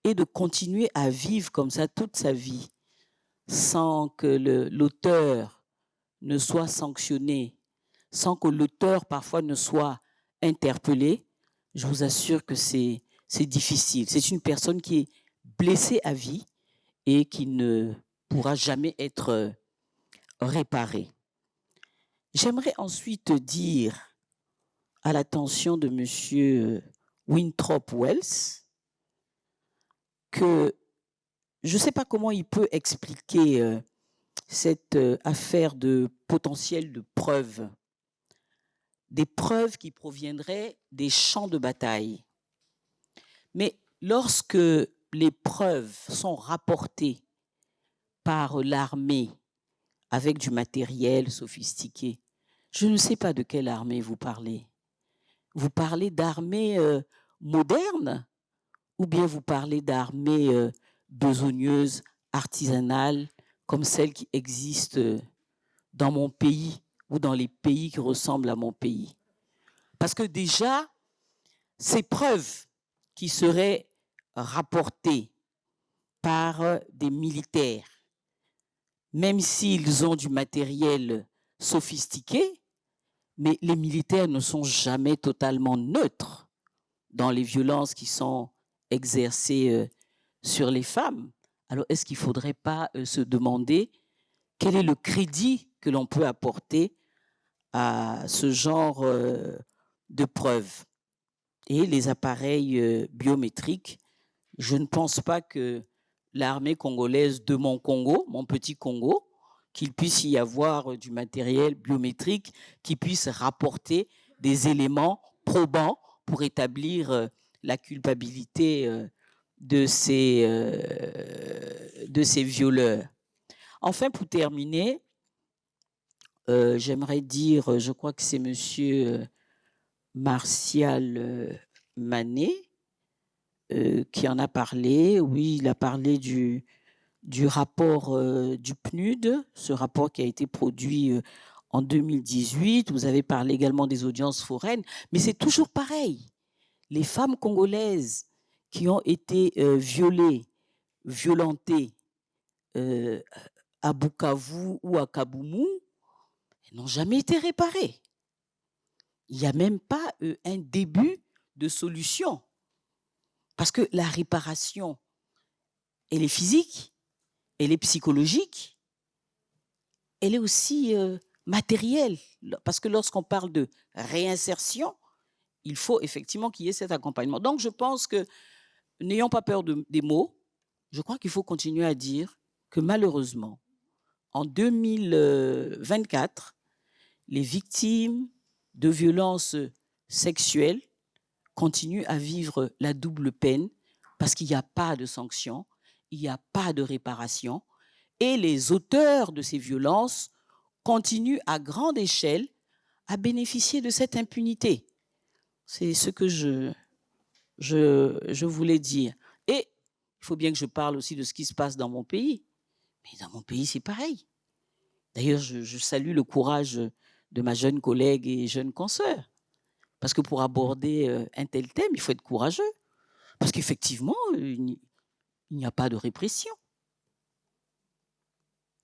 et de continuer à vivre comme ça toute sa vie sans que l'auteur ne soit sanctionné, sans que l'auteur parfois ne soit interpellé, je vous assure que c'est difficile. C'est une personne qui est blessée à vie et qui ne pourra jamais être réparée. J'aimerais ensuite dire à l'attention de M. Winthrop Wells que je ne sais pas comment il peut expliquer cette affaire de potentiel de preuves, des preuves qui proviendraient des champs de bataille. Mais lorsque les preuves sont rapportées par l'armée avec du matériel sophistiqué, je ne sais pas de quelle armée vous parlez. Vous parlez d'armée moderne ou bien vous parlez d'armée besogneuse, artisanale, comme celle qui existe dans mon pays ou dans les pays qui ressemblent à mon pays? Parce que déjà, ces preuves qui seraient rapportées par des militaires, même s'ils ont du matériel sophistiqué, mais les militaires ne sont jamais totalement neutres dans les violences qui sont exercées sur les femmes. Alors, est-ce qu'il ne faudrait pas se demander quel est le crédit que l'on peut apporter à ce genre de preuves? Et les appareils biométriques, je ne pense pas que l'armée congolaise de mon Congo, mon petit Congo, qu'il puisse y avoir du matériel biométrique qui puisse rapporter des éléments probants pour établir la culpabilité de ces violeurs. Enfin, pour terminer, j'aimerais dire, je crois que c'est monsieur Martial Manet qui en a parlé. Oui, il a parlé du rapport du PNUD, ce rapport qui a été produit en 2018. Vous avez parlé également des audiences foraines, mais c'est toujours pareil. Les femmes congolaises qui ont été violées, violentées à Bukavu ou à Kaboumou, n'ont jamais été réparées. Il n'y a même pas un début de solution. Parce que la réparation, elle est physique, elle est psychologique, elle est aussi matérielle. Parce que lorsqu'on parle de réinsertion, il faut effectivement qu'il y ait cet accompagnement. Donc je pense que, n'ayons pas peur des mots, je crois qu'il faut continuer à dire que malheureusement, en 2024, les victimes de violences sexuelles continuent à vivre la double peine parce qu'il n'y a pas de sanction, il n'y a pas de réparation et les auteurs de ces violences continuent à grande échelle à bénéficier de cette impunité. C'est ce que je voulais dire. Et il faut bien que je parle aussi de ce qui se passe dans mon pays. Mais dans mon pays, c'est pareil. D'ailleurs, je salue le courage de ma jeune collègue et jeune consoeur. Parce que pour aborder un tel thème, il faut être courageux. Parce qu'effectivement, il n'y a pas de répression.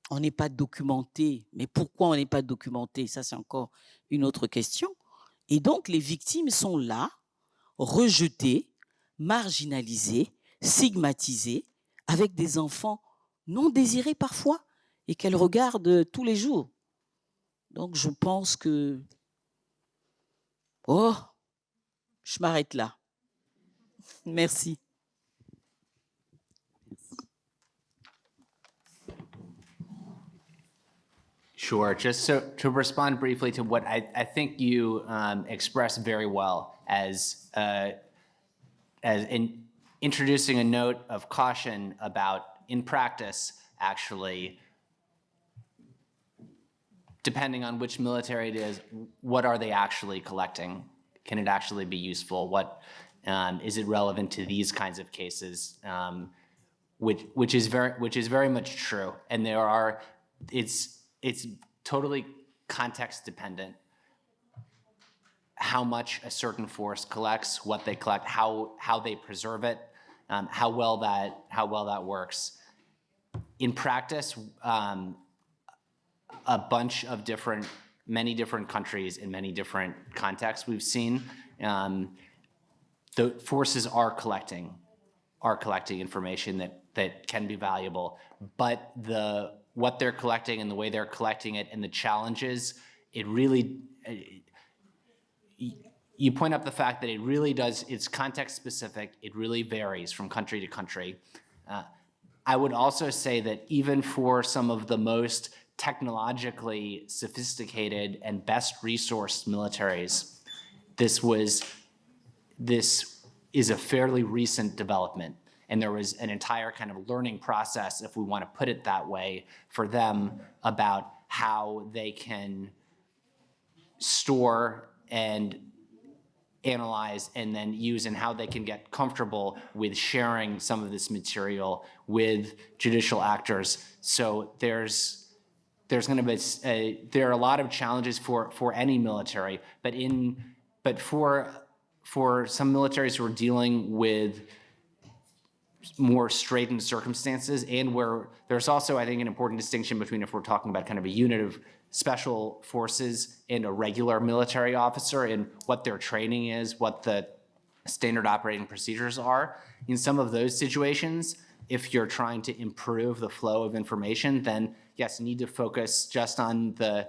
On n'est pas documenté. Mais pourquoi on n'est pas documenté? Ça, c'est encore une autre question. Et donc, les victimes sont là, rejetées, marginalisées, stigmatisées, avec des enfants non désirés parfois et qu'elles regardent tous les jours. Donc, je pense que... Oh, je m'arrête là. Merci. Sure. Just so to respond briefly to what I think you expressed very well as in introducing a note of caution about, in practice, actually, depending on which military it is, what are they actually collecting? Can it actually be useful? What is it relevant to these kinds of cases? Which is very much true, and there are it's totally context dependent. How much a certain force collects, what they collect, how they preserve it, how well that works. In practice, a bunch of many different countries in many different contexts we've seen, the forces are collecting information that can be valuable, but what they're collecting and the way they're collecting it and the challenges, you point up the fact that it really does, it's context specific, it really varies from country to country. I would also say that even for some of the most technologically sophisticated and best resourced militaries, this is a fairly recent development. And there was an entire kind of learning process, if we want to put it that way, for them about how they can store and analyze and then use, and how they can get comfortable with sharing some of this material with judicial actors. So there's going to be there are a lot of challenges for any military, but for some militaries who are dealing with more straitened circumstances, and where there's also, I think, an important distinction between, if we're talking about kind of a unit of special forces and a regular military officer, and what their training is, what the standard operating procedures are. In some of those situations, if you're trying to improve the flow of information, then yes, you need to focus just on the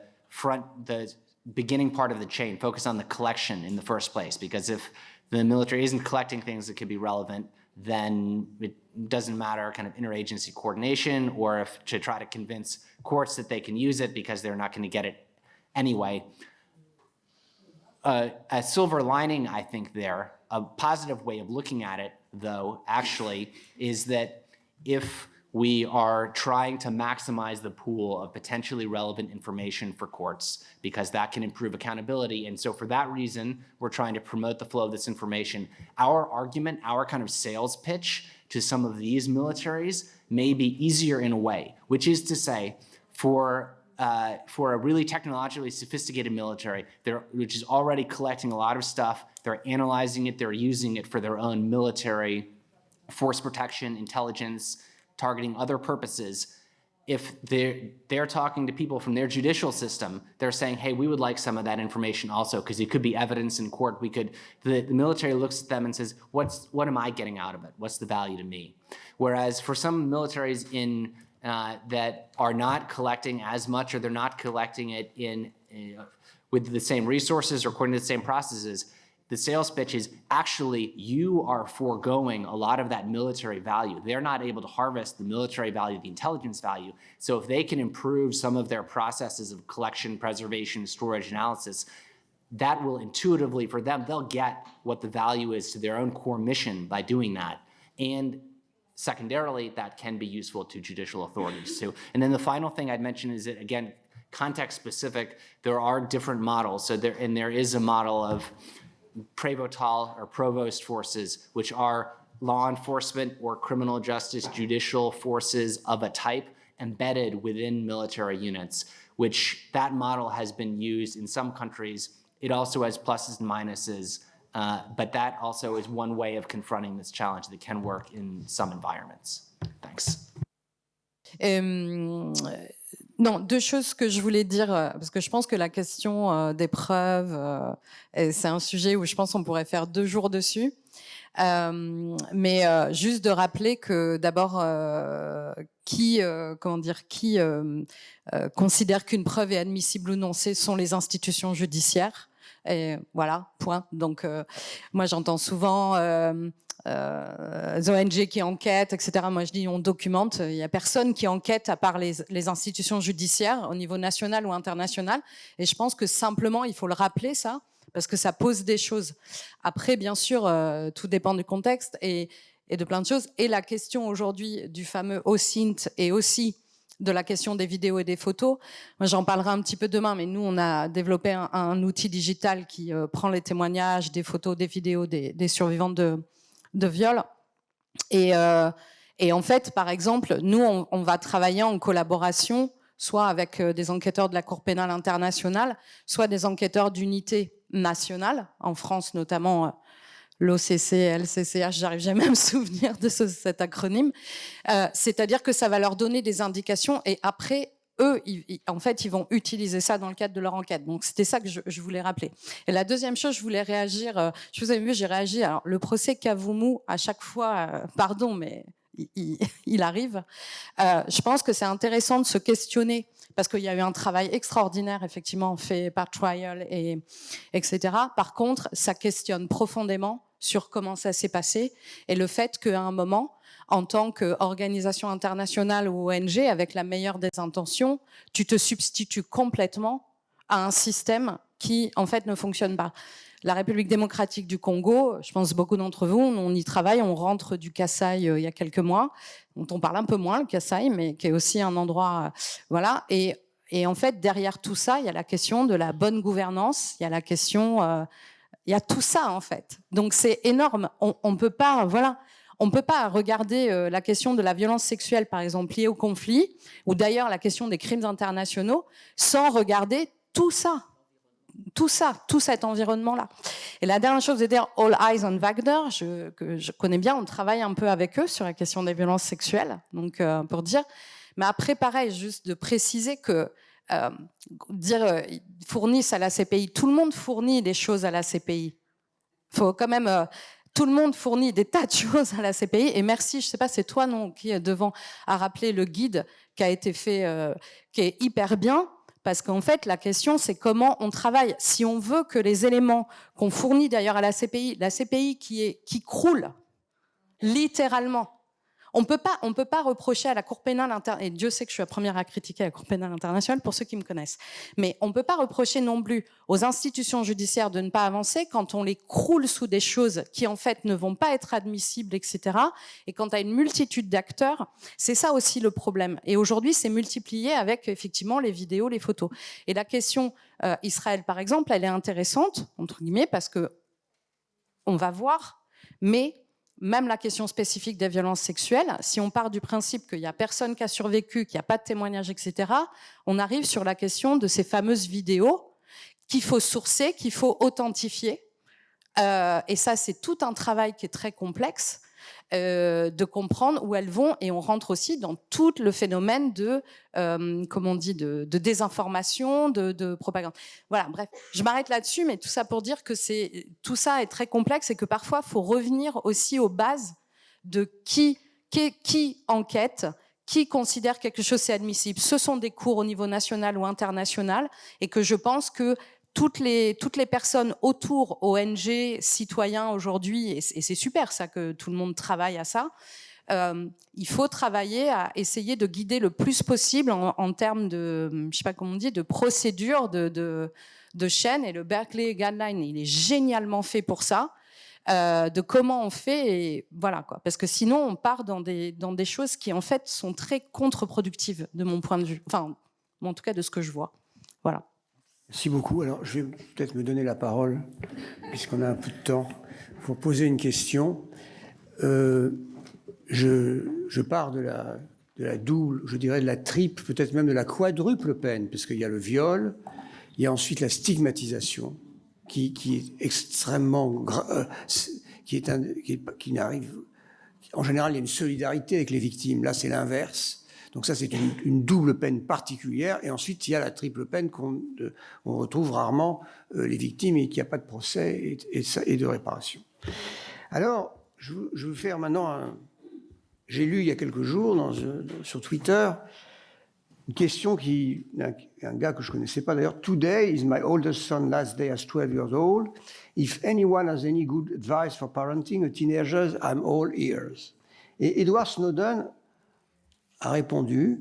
beginning part of the chain, focus on the collection in the first place, because if the military isn't collecting things that could be relevant, then it doesn't matter kind of interagency coordination, or if to try to convince courts that they can use it because they're not going to get it anyway. A silver lining, I think, there, a positive way of looking at it, though, actually, is that if we are trying to maximize the pool of potentially relevant information for courts, because that can improve accountability. And so for that reason, we're trying to promote the flow of this information. Our argument, our kind of sales pitch to some of these militaries may be easier in a way, which is to say, for a really technologically sophisticated military, which is already collecting a lot of stuff, they're analyzing it, they're using it for their own military force protection, intelligence, targeting other purposes. If they're talking to people from their judicial system, they're saying, hey, we would like some of that information also, because it could be evidence in court. The military looks at them and says, what am I getting out of it? What's the value to me? Whereas for some militaries that are not collecting as much, or they're not collecting it with the same resources or according to the same processes, the sales pitch is actually you are foregoing a lot of that military value. They're not able to harvest the military value, the intelligence value. So if they can improve some of their processes of collection, preservation, storage, analysis, that will intuitively, for them, they'll get what the value is to their own core mission by doing that. And secondarily, that can be useful to judicial authorities too. And then the final thing I'd mention is that, again, context specific, there are different models. So there is a model of prévôtal or provost forces, which are law enforcement or criminal justice judicial forces of a type embedded within military units, which that model has been used in some countries. It also has pluses and minuses, but that also is one way of confronting this challenge that can work in some environments. Thanks. Non, deux choses que je voulais dire, parce que je pense que la question des preuves, c'est un sujet où je pense qu'on pourrait faire 2 jours dessus. Mais juste de rappeler que d'abord, qui considère qu'une preuve est admissible ou non, ce sont les institutions judiciaires. Et voilà, point. Donc, moi, j'entends souvent ONG qui enquêtent, etc. Moi, je dis on documente. Il n'y a personne qui enquête à part les institutions judiciaires au niveau national ou international. Et je pense que simplement, il faut le rappeler, ça, parce que ça pose des choses. Après, bien sûr, tout dépend du contexte et de plein de choses. Et la question aujourd'hui du fameux OSINT et aussi de la question des vidéos et des photos. Moi, j'en parlerai un petit peu demain, mais nous, on a développé un outil digital qui prend les témoignages, des photos, des vidéos des survivantes de viol. Et en fait, par exemple, nous, on va travailler en collaboration, soit avec des enquêteurs de la Cour pénale internationale, soit des enquêteurs d'unités nationales, en France notamment l'OCC, LCCH, j'arrive jamais à me souvenir de cet acronyme. C'est-à-dire que ça va leur donner des indications et après, eux, en fait, ils vont utiliser ça dans le cadre de leur enquête. Donc, c'était ça que je voulais rappeler. Et la deuxième chose, je voulais réagir. Je vous ai vu, j'ai réagi. Alors, le procès Kavumu, à chaque fois, pardon, mais il arrive. Je pense que c'est intéressant de se questionner parce qu'il y a eu un travail extraordinaire, effectivement, fait par Trial, etc. Par contre, ça questionne profondément sur comment ça s'est passé et le fait qu'à un moment, en tant qu'organisation internationale ou ONG, avec la meilleure des intentions, tu te substitues complètement à un système qui, en fait, ne fonctionnent pas. La République démocratique du Congo, je pense beaucoup d'entre vous, on y travaille, on rentre du Kasaï il y a quelques mois, dont on parle un peu moins, le Kasaï, mais qui est aussi un endroit... voilà. Et en fait, derrière tout ça, il y a la question de la bonne gouvernance, il y a la question... il y a tout ça, en fait. Donc, c'est énorme. On peut pas... Voilà. On ne peut pas regarder la question de la violence sexuelle, par exemple, liée au conflit, ou d'ailleurs la question des crimes internationaux, sans regarder tout ça, tout cet environnement-là. Et la dernière chose, c'est dire All Eyes on Wagner, que je connais bien, on travaille un peu avec eux sur la question des violences sexuelles, donc pour dire. Mais après, pareil, juste de préciser que ils fournissent à la CPI, tout le monde fournit des choses à la CPI. Il faut quand même... tout le monde fournit des tas de choses à la CPI. Et merci, je ne sais pas, c'est toi, non, qui est devant à rappeler le guide qui a été fait, qui est hyper bien. Parce qu'en fait, la question, c'est comment on travaille. Si on veut que les éléments qu'on fournit d'ailleurs à la CPI qui croule, littéralement, on peut pas reprocher à la Cour pénale internationale, et Dieu sait que je suis la première à critiquer la Cour pénale internationale pour ceux qui me connaissent, mais on ne peut pas reprocher non plus aux institutions judiciaires de ne pas avancer quand on les croule sous des choses qui en fait ne vont pas être admissibles, etc. Et quand tu as une multitude d'acteurs, c'est ça aussi le problème. Et aujourd'hui, c'est multiplié avec effectivement les vidéos, les photos. Et la question Israël, par exemple, elle est intéressante, entre guillemets, parce que on va voir, mais même la question spécifique des violences sexuelles, si on part du principe qu'il n'y a personne qui a survécu, qu'il n'y a pas de témoignage, etc., on arrive sur la question de ces fameuses vidéos qu'il faut sourcer, qu'il faut authentifier. Et ça, c'est tout un travail qui est très complexe de comprendre où elles vont. Et on rentre aussi dans tout le phénomène de, de désinformation, de propagande. Voilà, bref, je m'arrête là-dessus, mais tout ça pour dire que tout ça est très complexe et que parfois, il faut revenir aussi aux bases de qui enquête, qui considère quelque chose c'est admissible. Ce sont des cours au niveau national ou international, et que je pense que toutes les personnes autour, ONG, citoyens aujourd'hui, et c'est super ça que tout le monde travaille à ça, il faut travailler à essayer de guider le plus possible en termes de, je sais pas comment on dit, de procédure, de chaîne. Et le Berkeley Guideline, il est génialement fait pour ça, de comment on fait, et voilà quoi. Parce que sinon, on part dans des choses qui en fait sont très contre-productives de mon point de vue. Enfin, en tout cas de ce que je vois. Voilà. Merci beaucoup. Alors, je vais peut-être me donner la parole, puisqu'on a un peu de temps, pour poser une question. Je pars de la double, je dirais de la triple, peut-être même de la quadruple peine, parce qu'il y a le viol, il y a ensuite la stigmatisation, qui est extrêmement qui n'arrive. En général, il y a une solidarité avec les victimes. Là, c'est l'inverse. Donc ça, c'est une double peine particulière. Et ensuite, il y a la triple peine qu'on retrouve rarement les victimes et qu'il n'y a pas de procès et de réparation. Alors, je veux faire maintenant j'ai lu il y a quelques jours sur Twitter une question un gars que je ne connaissais pas d'ailleurs. Today is my oldest son's last day as 12 years old. If anyone has any good advice for parenting a teenager, I'm all ears. Et Edward Snowden a répondu,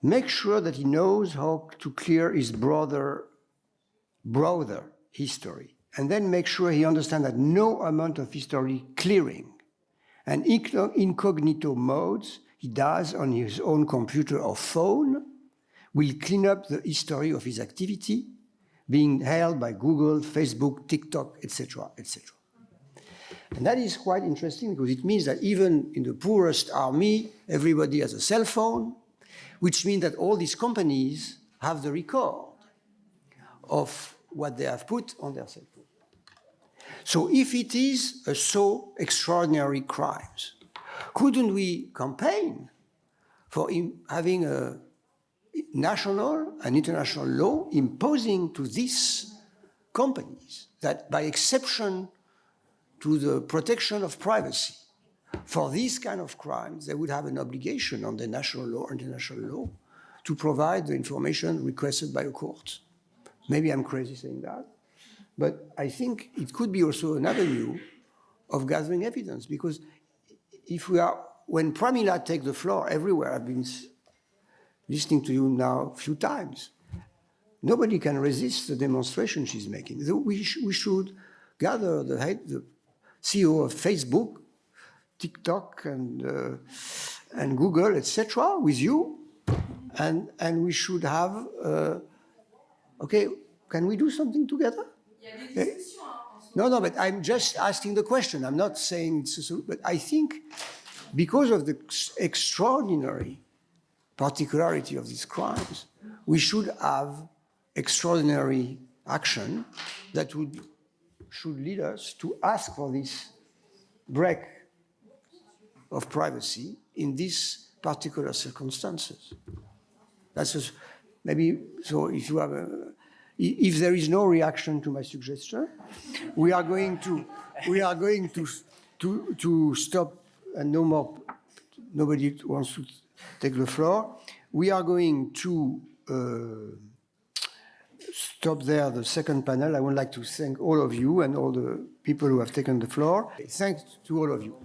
make sure that he knows how to clear his brother history, and then make sure he understands that no amount of history clearing and incognito modes he does on his own computer or phone will clean up the history of his activity being held by Google, Facebook, TikTok, etc., etc. And that is quite interesting because it means that even in the poorest army, everybody has a cell phone, which means that all these companies have the record of what they have put on their cell phone. So if it is so extraordinary crimes, couldn't we campaign for having a national and international law imposing to these companies that by exception to the protection of privacy, for these kind of crimes, they would have an obligation on the national law or international law to provide the information requested by a court. Maybe I'm crazy saying that, but I think it could be also an avenue of gathering evidence, because when Pramila takes the floor everywhere, I've been listening to you now a few times, nobody can resist the demonstration she's making. So we should gather the CEO of Facebook, TikTok, and Google, etc., with you, and we should have. Okay, can we do something together? No, but I'm just asking the question. I'm not saying it's a solution, but I think because of the extraordinary particularity of these crimes, we should have extraordinary action that should lead us to ask for this break of privacy in these particular circumstances. That's just maybe, so if you have if there is no reaction to my suggestion, we are going to stop, and no more, nobody wants to take the floor. We are going to stop there the second panel. I would like to thank all of you and all the people who have taken the floor. Thanks to all of you.